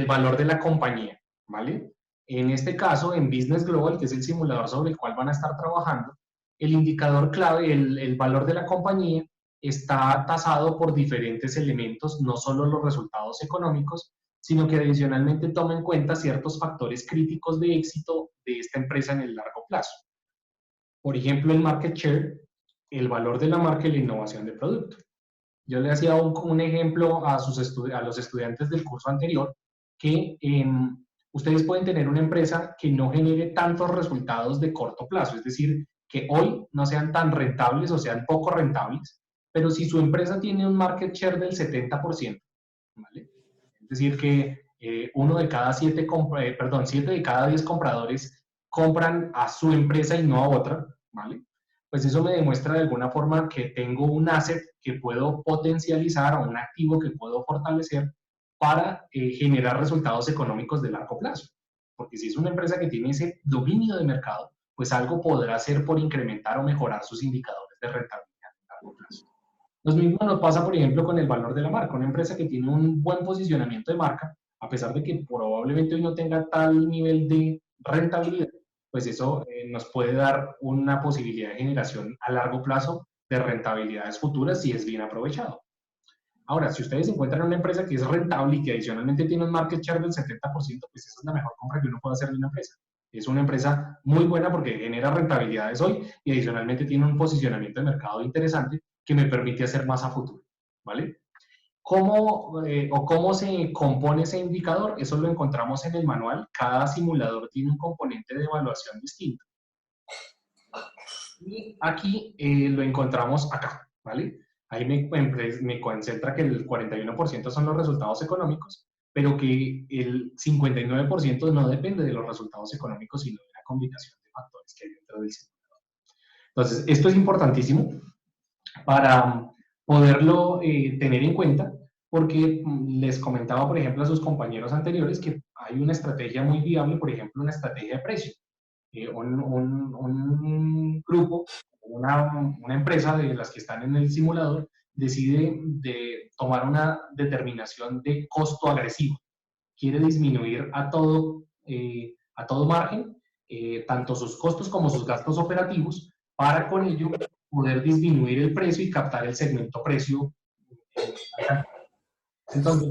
valor de la compañía, ¿vale? En este caso, en Business Global, que es el simulador sobre el cual van a estar trabajando, el indicador clave, el valor de la compañía, está tasado por diferentes elementos, no solo los resultados económicos, sino que adicionalmente toma en cuenta ciertos factores críticos de éxito de esta empresa en el largo plazo. Por ejemplo, el market share, el valor de la marca y la innovación de producto. Yo le hacía un ejemplo a los estudiantes del curso anterior que ustedes pueden tener una empresa que no genere tantos resultados de corto plazo, es decir, que hoy no sean tan rentables o sean poco rentables, pero si su empresa tiene un market share del 70%, ¿vale? Es decir, que 7 de cada 10 compradores compran a su empresa y no a otra, ¿vale? Pues eso me demuestra de alguna forma que tengo un asset que puedo potencializar o un activo que puedo fortalecer para generar resultados económicos de largo plazo. Porque si es una empresa que tiene ese dominio de mercado, pues algo podrá hacer por incrementar o mejorar sus indicadores de rentabilidad a largo plazo. Lo mismo nos pasa, por ejemplo, con el valor de la marca. Una empresa que tiene un buen posicionamiento de marca, a pesar de que probablemente hoy no tenga tal nivel de rentabilidad, pues eso nos puede dar una posibilidad de generación a largo plazo de rentabilidades futuras si es bien aprovechado. Ahora, si ustedes encuentran una empresa que es rentable y que adicionalmente tiene un market share del 70%, pues esa es la mejor compra que uno puede hacer de una empresa. Es una empresa muy buena porque genera rentabilidades hoy y adicionalmente tiene un posicionamiento de mercado interesante que me permite hacer más a futuro, ¿vale? ¿Cómo se compone ese indicador? Eso lo encontramos en el manual. Cada simulador tiene un componente de evaluación distinto. Y aquí lo encontramos acá, ¿vale? Ahí me concentra que el 41% son los resultados económicos, pero que el 59% no depende de los resultados económicos, sino de la combinación de factores que hay dentro del simulador. Entonces, esto es importantísimo para poderlo tener en cuenta, porque les comentaba, por ejemplo, a sus compañeros anteriores que hay una estrategia muy viable, por ejemplo, una estrategia de precio. Un grupo, una empresa de las que están en el simulador, decide tomar una determinación de costo agresivo. Quiere disminuir a todo margen, tanto sus costos como sus gastos operativos, para con ello poder disminuir el precio y captar el segmento precio. Entonces,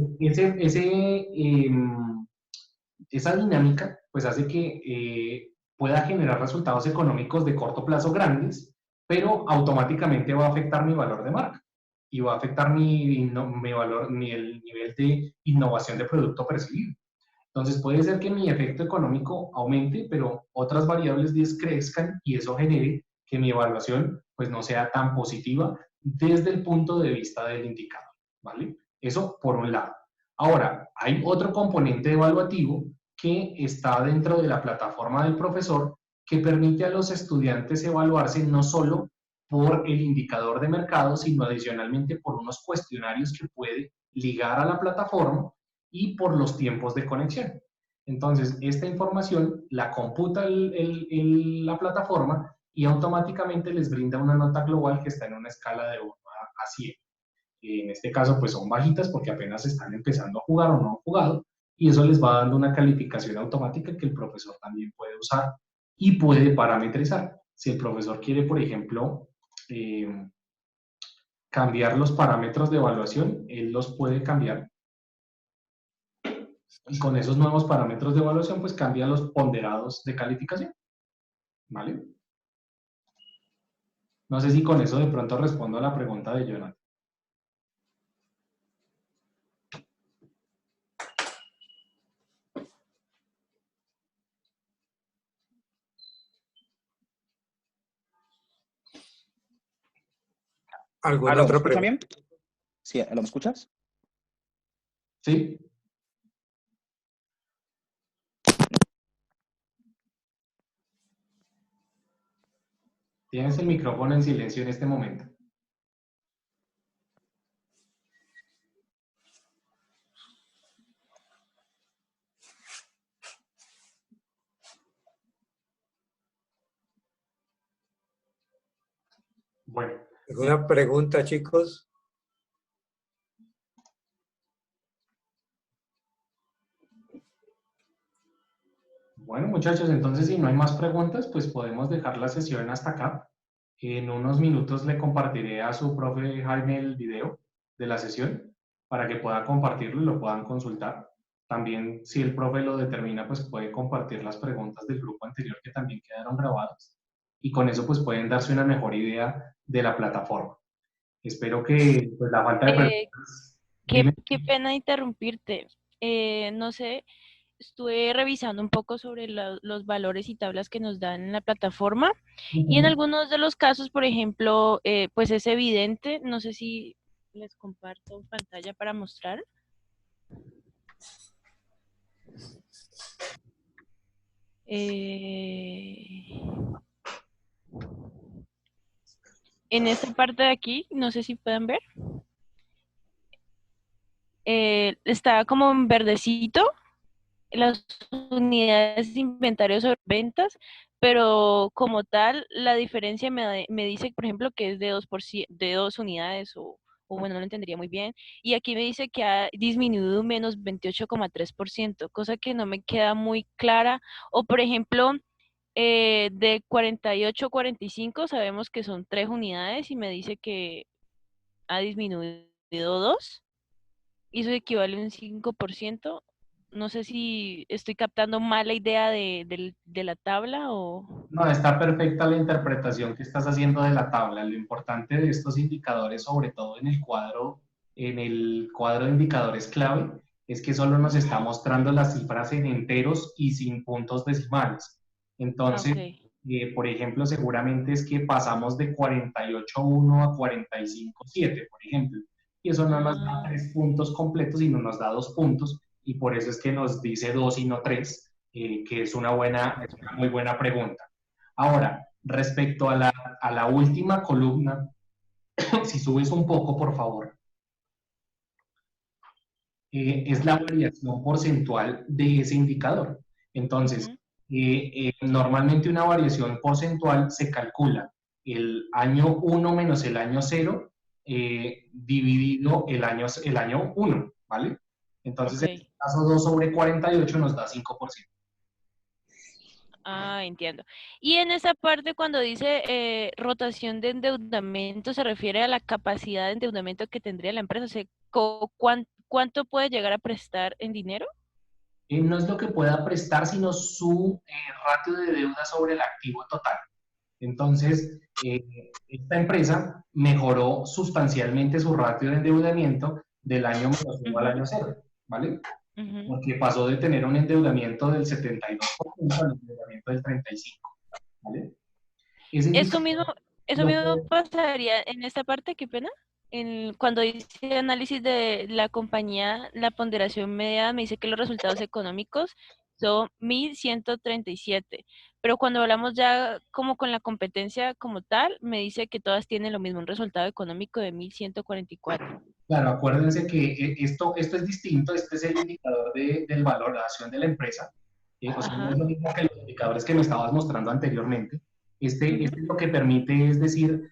esa dinámica pues hace que pueda generar resultados económicos de corto plazo grandes, pero automáticamente va a afectar mi valor de marca y va a afectar mi valor, ni el nivel de innovación de producto percibido. Entonces puede ser que mi efecto económico aumente, pero otras variables descrezcan y eso genere que mi evaluación pues no sea tan positiva desde el punto de vista del indicador, ¿vale? Eso por un lado. Ahora, hay otro componente evaluativo que está dentro de la plataforma del profesor que permite a los estudiantes evaluarse no solo por el indicador de mercado, sino adicionalmente por unos cuestionarios que puede ligar a la plataforma y por los tiempos de conexión. Entonces, esta información la computa la plataforma y automáticamente les brinda una nota global que está en una escala de 1 a 100. En este caso, pues son bajitas porque apenas están empezando a jugar o no han jugado, y eso les va dando una calificación automática que el profesor también puede usar y puede parametrizar. Si el profesor quiere, por ejemplo, cambiar los parámetros de evaluación, él los puede cambiar. Y con esos nuevos parámetros de evaluación, pues cambia los ponderados de calificación. ¿Vale? No sé si con eso de pronto respondo a la pregunta de Jonathan. ¿Alguna ¿Aló, me otra escucha pregunta? bien? Sí, ¿aló, me escuchas? ¿Sí? Tienes el micrófono en silencio en este momento. Bueno, ¿Alguna pregunta, chicos? bueno, muchachos, entonces si no hay más preguntas, pues podemos dejar la sesión hasta acá. En unos minutos le compartiré a su profe Jaime el video de la sesión para que pueda compartirlo y lo puedan consultar. También, si el profe lo determina, pues puede compartir las preguntas del grupo anterior que también quedaron grabadas. Y con eso, pues pueden darse una mejor idea de la plataforma. Espero que pues, la falta de Eh, preguntas. qué, Dime. qué pena interrumpirte. No sé, estuve revisando un poco sobre los valores y tablas que nos dan en la plataforma y en Ujú. algunos de los casos, por ejemplo, pues es evidente, no sé si les comparto pantalla para mostrar. Eh, en esta parte de aquí, no sé si pueden ver, está como en verdecito las unidades de inventario sobre ventas, pero como tal, la diferencia me dice, por ejemplo, que es de 2%, de 2 unidades o bueno, no lo entendería muy bien. Y aquí me dice que ha disminuido un menos 28,3%, cosa que no me queda muy clara. O por ejemplo, de 48 a 45 sabemos que son 3 unidades y me dice que ha disminuido 2 y eso equivale a un 5%. No sé si estoy captando mal la idea de la tabla o... No, está perfecta la interpretación que estás haciendo de la tabla. Lo importante de estos indicadores, sobre todo en el cuadro de indicadores clave, es que solo nos está mostrando las cifras en enteros y sin puntos decimales. Ah, Entonces, ok. por ejemplo, seguramente es que pasamos de 48,1 a 45,7, por ejemplo. Y eso no nos da Ah, 3 puntos completos, sino nos da 2 puntos. Y por eso es que nos dice 2 y no 3, que es una muy buena pregunta. Ahora, respecto a la última columna, si subes un poco, por favor, es la variación porcentual de ese indicador. Entonces, ujú, normalmente una variación porcentual se calcula el año 1 menos el año 0 dividido el año 1, ¿vale? Entonces, ok. en este caso, 2 sobre 48 nos da 5%. Ah, entiendo. Y en esa parte cuando dice rotación de endeudamiento, se refiere a la capacidad de endeudamiento que tendría la empresa. O sea, ¿cuánto puede llegar a prestar en dinero? No es lo que pueda prestar, sino su ratio de deuda sobre el activo total. Entonces, esta empresa mejoró sustancialmente su ratio de endeudamiento del año -1 al Ujú, año 0, ¿vale? ujú. Porque pasó de tener un endeudamiento del 72% al endeudamiento del 35%, ¿vale? Ese Eso mismo, indicador eso lo mismo puede. pasaría en esta parte, qué pena. Cuando hice análisis de la compañía, la ponderación media me dice que los resultados económicos son 1.137, pero cuando hablamos ya como con la competencia como tal, me dice que todas tienen lo mismo, un resultado económico de 1.144. Claro, acuérdense que esto es distinto, este es el indicador de valoración de la empresa, o sea, no Ajá. es lo mismo que los indicadores que me estabas mostrando anteriormente. Ujú, Este lo que permite es decir,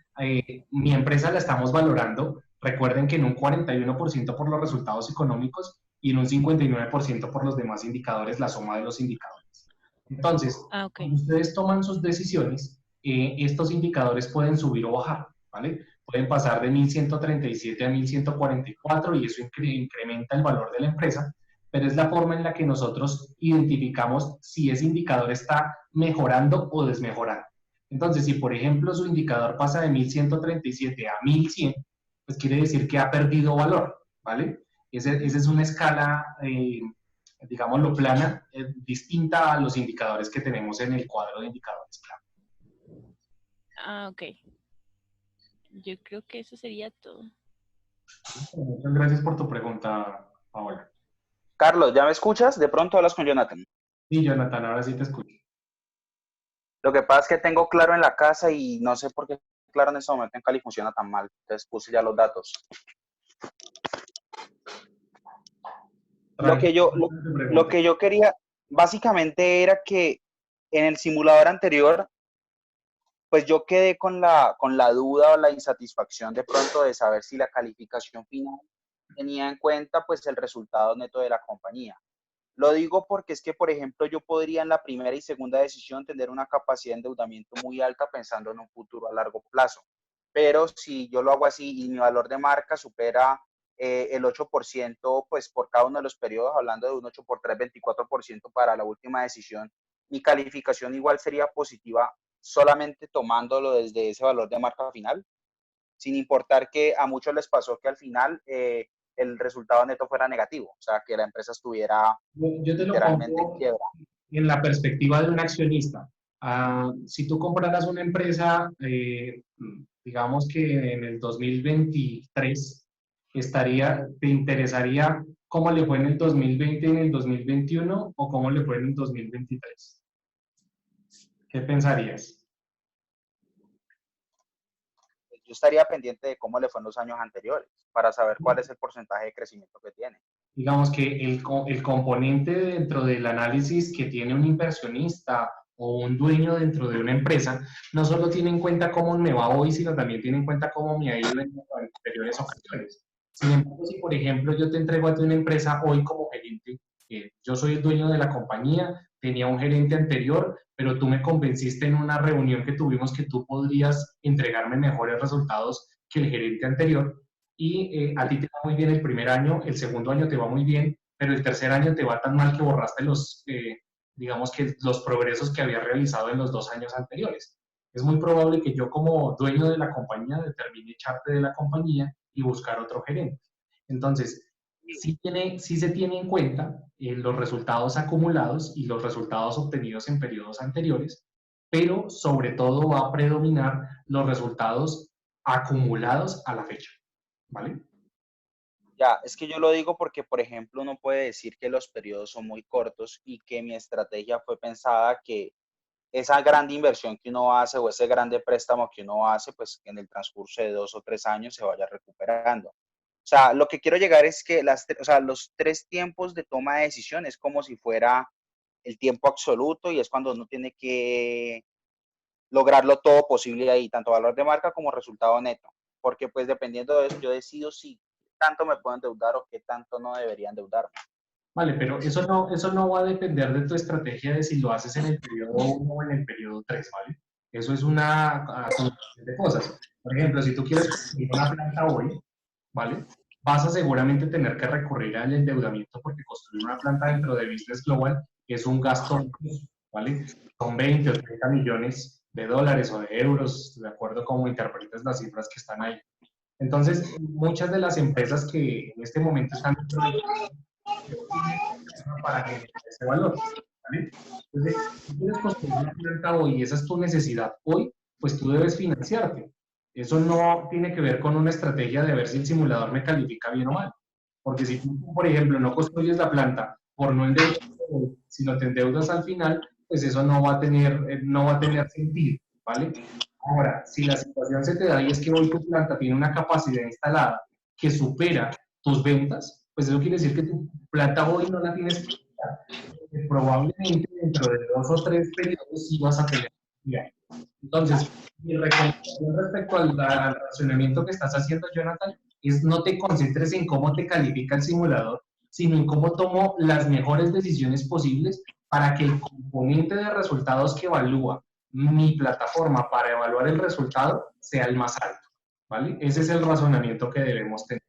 mi empresa la estamos valorando, recuerden que en un 41% por los resultados económicos y en un 59% por los demás indicadores, la suma de los indicadores. Entonces, ah, ok. cuando ustedes toman sus decisiones, estos indicadores pueden subir o bajar, ¿vale? Pueden pasar de 1.137 a 1.144 y eso incrementa el valor de la empresa, pero es la forma en la que nosotros identificamos si ese indicador está mejorando o desmejorando. Entonces, si por ejemplo su indicador pasa de 1.137 a 1.100, pues quiere decir que ha perdido valor, ¿vale? Esa es una escala, digámoslo, plana, distinta a los indicadores que tenemos en el cuadro de indicadores clave. Ah, ok. Yo creo que eso sería todo. Muchas gracias por tu pregunta, Paola. Carlos, ¿ya me escuchas? De pronto hablas con Jonathan. Sí, Jonathan, ahora sí te escucho. Lo que pasa es que tengo Claro en la casa y no sé por qué Claro en este momento en Cali funciona tan mal. Entonces puse ya los datos. Lo que Tranquilo, yo, lo, no te lo pregunte. que yo quería básicamente era que en el simulador anterior pues yo quedé con la duda o la insatisfacción de pronto de saber si la calificación final tenía en cuenta pues el resultado neto de la compañía. Lo digo porque es que, por ejemplo, yo podría en la primera y segunda decisión tener una capacidad de endeudamiento muy alta pensando en un futuro a largo plazo. Pero si yo lo hago así y mi valor de marca supera el 8%, pues por cada uno de los periodos, hablando de un 8 por 3, 24% para la última decisión, mi calificación igual sería positiva solamente tomándolo desde ese valor de marca final, sin importar que a muchos les pasó que al final el resultado neto fuera negativo, o sea, que la empresa estuviera Yo te lo literalmente en pongo quiebra. en la perspectiva de un accionista. Si tú compraras una empresa, digamos que en el 2023, ¿te interesaría cómo le fue en el 2020 y en el 2021 o cómo le fue en el 2023? ¿Qué pensarías? Yo estaría pendiente de cómo le fue en los años anteriores para saber cuál es el porcentaje de crecimiento que tiene. Digamos que el componente dentro del análisis que tiene un inversionista o un dueño dentro de una empresa, no solo tiene en cuenta cómo me va hoy, sino también tiene en cuenta cómo me ha ido en anteriores ocasiones. Sin embargo, si por ejemplo yo te entrego a ti una empresa hoy como gerente, yo soy el dueño de la compañía, tenía un gerente anterior, pero tú me convenciste en una reunión que tuvimos que tú podrías entregarme mejores resultados que el gerente anterior, y a ti te va muy bien el primer año, el segundo año te va muy bien, pero el tercer año te va tan mal que borraste digamos que los progresos que había realizado en los 2 años anteriores. Es muy probable que yo como dueño de la compañía determine echarte de la compañía y buscar otro gerente. Entonces, sí se tiene en cuenta los resultados acumulados y los resultados obtenidos en periodos anteriores, pero sobre todo va a predominar los resultados acumulados a la fecha. ¿Vale? Ya, es que yo lo digo porque, por ejemplo, uno puede decir que los periodos son muy cortos y que mi estrategia fue pensada que esa grande inversión que uno hace o ese grande préstamo que uno hace, pues en el transcurso de 2 o 3 años se vaya recuperando. O sea, lo que quiero llegar es que los 3 tiempos de toma de decisión es como si fuera el tiempo absoluto y es cuando uno tiene que lograrlo todo posible ahí, tanto valor de marca como resultado neto. Porque pues dependiendo de eso, yo decido si tanto me puedo endeudar o qué tanto no debería endeudarme. Vale, pero eso no va a depender de tu estrategia de si lo haces en el periodo 1 o en el periodo 3, ¿vale? Eso es una combinación de cosas. Por ejemplo, si tú quieres construir una planta hoy, ¿vale? Vas a seguramente tener que recurrir al endeudamiento porque construir una planta dentro de Business Global es un gasto, ¿vale? Son 20 o 30 millones de dólares o de euros, de acuerdo a cómo interpretes las cifras que están ahí. Entonces, muchas de las empresas que en este momento están dentro del para generar ese valor, ¿vale? Entonces, si quieres construir una planta hoy y esa es tu necesidad hoy, pues tú debes financiarte. Eso no tiene que ver con una estrategia de ver si el simulador me califica bien o mal. Porque si tú, por ejemplo, no construyes la planta por no endeudarte, sino te endeudas al final, pues eso no va a tener sentido, ¿vale? Ahora, si la situación se te da y es que hoy tu planta tiene una capacidad instalada que supera tus ventas, pues eso quiere decir que tu plata hoy no la tienes que quitar. Probablemente dentro de 2 o 3 periodos sí vas a tener que. Entonces, mi recomendación respecto al razonamiento que estás haciendo, Jonathan, es no te concentres en cómo te califica el simulador, sino en cómo tomo las mejores decisiones posibles para que el componente de resultados que evalúa mi plataforma para evaluar el resultado sea el más alto, ¿vale? Ese es el razonamiento que debemos tener.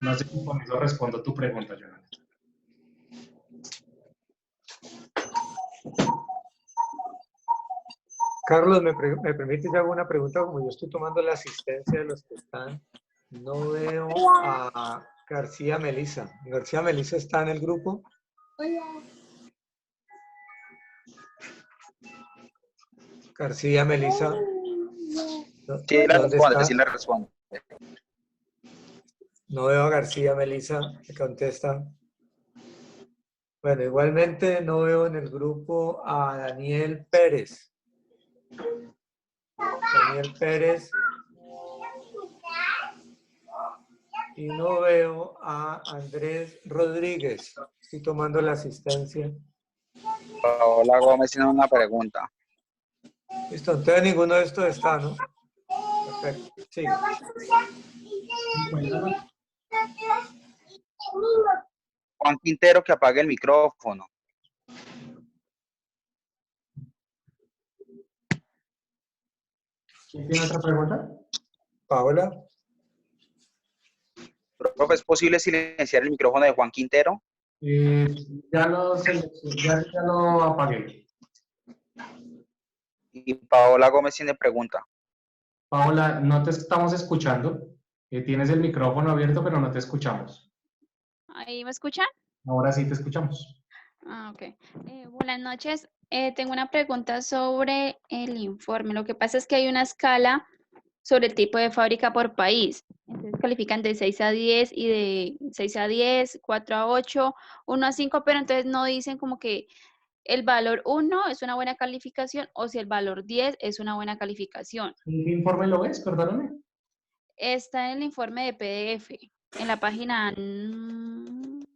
No sé si con eso respondo tu pregunta, Jonathan. Carlos, ¿me permites hago una pregunta? Como yo estoy tomando la asistencia de los que están, no veo a García Melisa. ¿García Melisa está en el grupo? García Melisa. Sí le ¿Dónde responde, está? sí le responde. No veo a García Melisa que contesta. Bueno, igualmente no veo en el grupo a Daniel Pérez. Daniel Pérez. Y no veo a Andrés Rodríguez. Estoy tomando la asistencia Paola Gómez tiene una pregunta. Listo, entonces ninguno de estos está, ¿no? Perfecto, sigue. Juan Quintero, que apague el micrófono. ¿Quién tiene otra pregunta? Paola. Profe, ¿es posible silenciar el micrófono de Juan Quintero? Ya lo apagué. Y Paola Gómez tiene pregunta. Paola, no te estamos escuchando. Tienes el micrófono abierto, pero no te escuchamos. ¿Ahí me escuchan? Ahora sí te escuchamos. Ah, ok. Buenas noches. Tengo una pregunta sobre el informe. Lo que pasa es que hay una escala sobre el tipo de fábrica por país. Entonces califican de 6 a 10 y de 6 a 10, 4 a 8, 1 a 5, pero entonces no dicen como que el valor 1 es una buena calificación o si el valor 10 es una buena calificación. ¿En qué informe lo ves? Perdóname. Está en el informe de PDF, en la página... En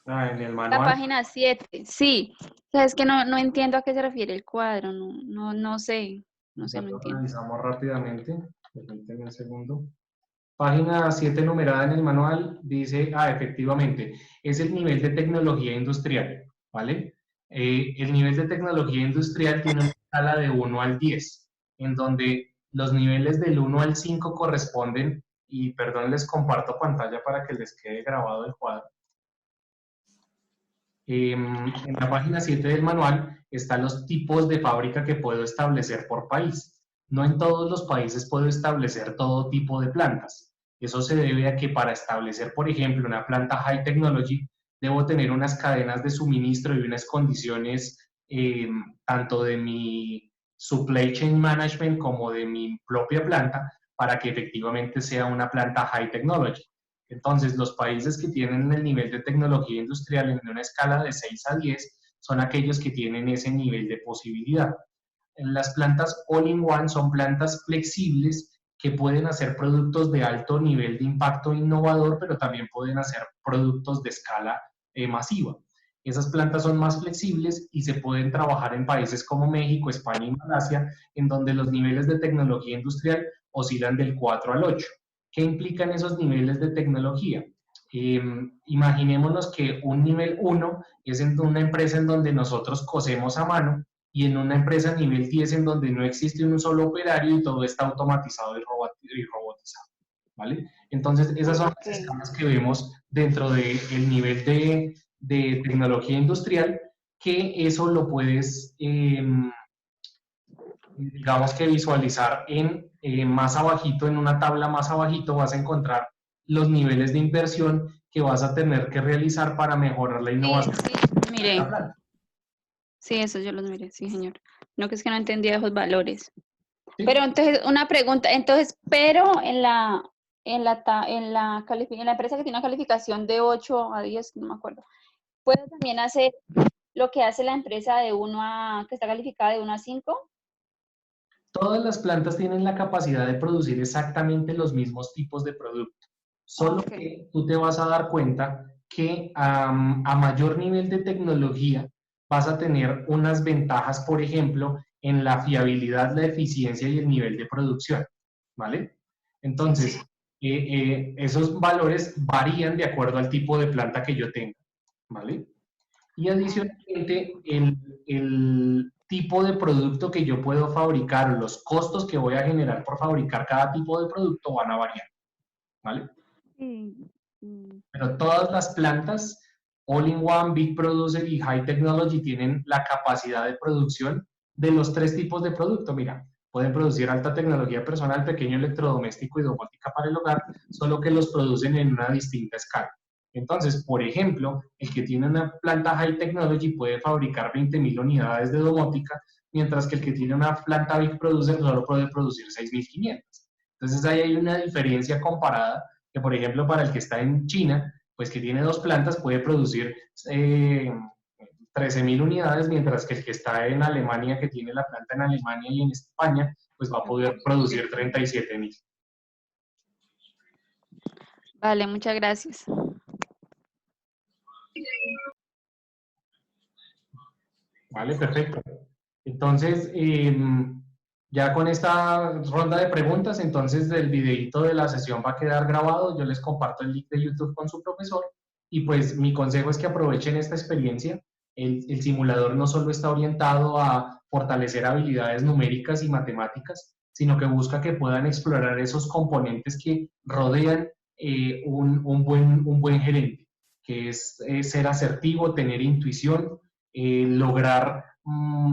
el La manual. página 7, sí. O sea, es que no entiendo a qué se refiere el cuadro, no sé, no Ya lo entiendo. revisamos rápidamente. Permíteme un segundo. Página 7 numerada en el manual dice, efectivamente, es el nivel de tecnología industrial, ¿vale? El nivel de tecnología industrial tiene una escala de 1 al 10, en donde los niveles del 1 al 5 corresponden, y perdón, les comparto pantalla para que les quede grabado el cuadro. En la página 7 del manual están los tipos de fábrica que puedo establecer por país. No en todos los países puedo establecer todo tipo de plantas. Eso se debe a que para establecer, por ejemplo, una planta high technology, debo tener unas cadenas de suministro y unas condiciones tanto de mi supply chain management como de mi propia planta para que efectivamente sea una planta high technology. Entonces, los países que tienen el nivel de tecnología industrial en una escala de 6 a 10 son aquellos que tienen ese nivel de posibilidad. Las plantas all-in-one son plantas flexibles que pueden hacer productos de alto nivel de impacto innovador, pero también pueden hacer productos de escala masiva. Esas plantas son más flexibles y se pueden trabajar en países como México, España y Malasia, en donde los niveles de tecnología industrial oscilan del 4 al 8. ¿Qué implican esos niveles de tecnología? Imaginémonos que un nivel 1 es en una empresa en donde nosotros cosemos a mano y en una empresa nivel 10 en donde no existe un solo operario y todo está automatizado y robotizado, ¿vale? Entonces, esas son las escalas que vemos dentro del nivel de tecnología industrial, que eso lo puedes digamos que visualizar en más abajito, en una tabla más abajito vas a encontrar los niveles de inversión que vas a tener que realizar para mejorar la innovación. Sí, mire. Sí, eso yo los miré, sí, señor. No, que es que no entendía esos valores. ¿Sí? Pero entonces, una pregunta, entonces, pero en la empresa que tiene una calificación de 8 a 10, no me acuerdo, ¿puedo también hacer lo que hace la empresa de 1 a, que está calificada de 1 a 5? Todas las plantas tienen la capacidad de producir exactamente los mismos tipos de producto, solo que tú te vas a dar cuenta que a mayor nivel de tecnología vas a tener unas ventajas, por ejemplo, en la fiabilidad, la eficiencia y el nivel de producción, ¿vale? Entonces, esos valores varían de acuerdo al tipo de planta que yo tenga, ¿vale? Y adicionalmente, el tipo de producto que yo puedo fabricar o los costos que voy a generar por fabricar cada tipo de producto van a variar, ¿vale? Pero todas las plantas, All-in-One, Big Producer y High Technology, tienen la capacidad de producción de los tres tipos de producto. Mira, pueden producir alta tecnología personal, pequeño electrodoméstico y domótica para el hogar, solo que los producen en una distinta escala. Entonces, por ejemplo, el que tiene una planta High Technology puede fabricar 20.000 unidades de domótica, mientras que el que tiene una planta Big Producer solo puede producir 6.500. Entonces, ahí hay una diferencia comparada que, por ejemplo, para el que está en China, pues que tiene dos plantas, puede producir 13.000 unidades, mientras que el que está en Alemania, que tiene la planta en Alemania y en España, pues va a poder producir 37.000. Vale, muchas gracias. Vale, perfecto. Entonces, ya con esta ronda de preguntas, entonces el videito de la sesión va a quedar grabado. Yo les comparto el link de YouTube con su profesor. Y pues mi consejo es que aprovechen esta experiencia. El simulador no solo está orientado a fortalecer habilidades numéricas y matemáticas, sino que busca que puedan explorar esos componentes que rodean un buen gerente, que es ser asertivo, tener intuición, lograr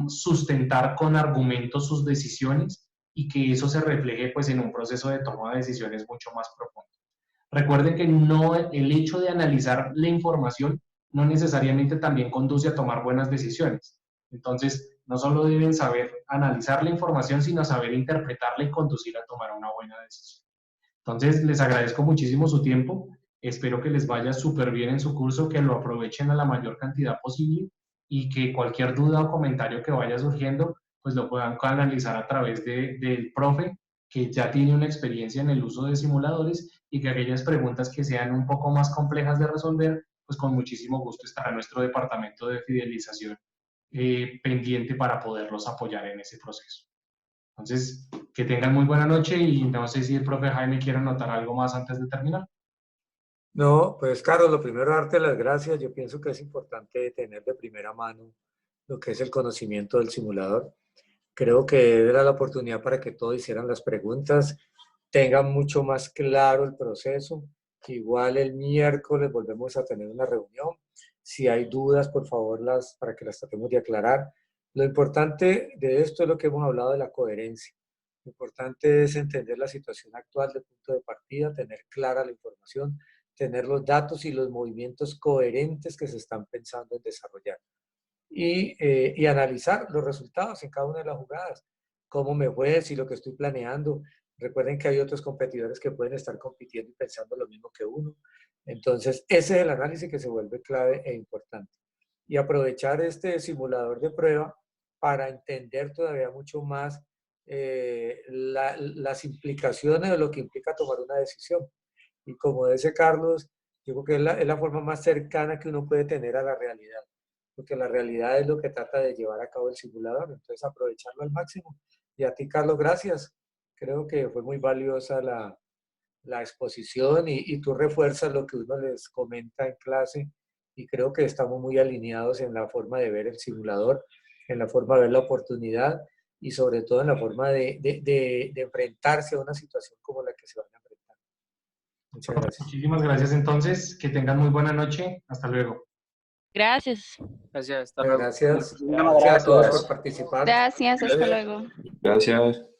sustentar con argumentos sus decisiones y que eso se refleje pues en un proceso de toma de decisiones mucho más profundo. Recuerden que no, el hecho de analizar la información no necesariamente también conduce a tomar buenas decisiones. Entonces, no solo deben saber analizar la información, sino saber interpretarla y conducir a tomar una buena decisión. Entonces, les agradezco muchísimo su tiempo. Espero que les vaya súper bien en su curso, que lo aprovechen a la mayor cantidad posible y que cualquier duda o comentario que vaya surgiendo, pues lo puedan canalizar a través del profe, que ya tiene una experiencia en el uso de simuladores, y que aquellas preguntas que sean un poco más complejas de resolver, pues con muchísimo gusto estará nuestro departamento de fidelización pendiente para poderlos apoyar en ese proceso. Entonces, que tengan muy buena noche y no sé si el profe Jaime quiere anotar algo más antes de terminar. No, pues Carlos, lo primero darte las gracias. Yo pienso que es importante tener de primera mano lo que es el conocimiento del simulador. Creo que era la oportunidad para que todos hicieran las preguntas, tengan mucho más claro el proceso. Igual el miércoles volvemos a tener una reunión. Si hay dudas, por favor, para que las tratemos de aclarar. Lo importante de esto es lo que hemos hablado de la coherencia. Lo importante es entender la situación actual del punto de partida, tener clara la información, tener los datos y los movimientos coherentes que se están pensando en desarrollar. Y analizar los resultados en cada una de las jugadas. Cómo me fue, si lo que estoy planeando. Recuerden que hay otros competidores que pueden estar compitiendo y pensando lo mismo que uno. Entonces, ese es el análisis que se vuelve clave e importante. Y aprovechar este simulador de prueba para entender todavía mucho más las implicaciones de lo que implica tomar una decisión. Y como dice Carlos, yo creo que es la forma más cercana que uno puede tener a la realidad, porque la realidad es lo que trata de llevar a cabo el simulador. Entonces, aprovecharlo al máximo. Y a ti, Carlos, gracias. Creo que fue muy valiosa la exposición y tú refuerzas lo que uno les comenta en clase, y creo que estamos muy alineados en la forma de ver el simulador, en la forma de ver la oportunidad y sobre todo en la forma de enfrentarse a una situación como la que se van a enfrentar. Muchas gracias. Muchísimas gracias entonces, que tengan muy buena noche. Hasta luego. Gracias. Gracias, hasta luego. Gracias. Muchísimas Gracias a todos gracias. por participar. Gracias, hasta luego. Gracias.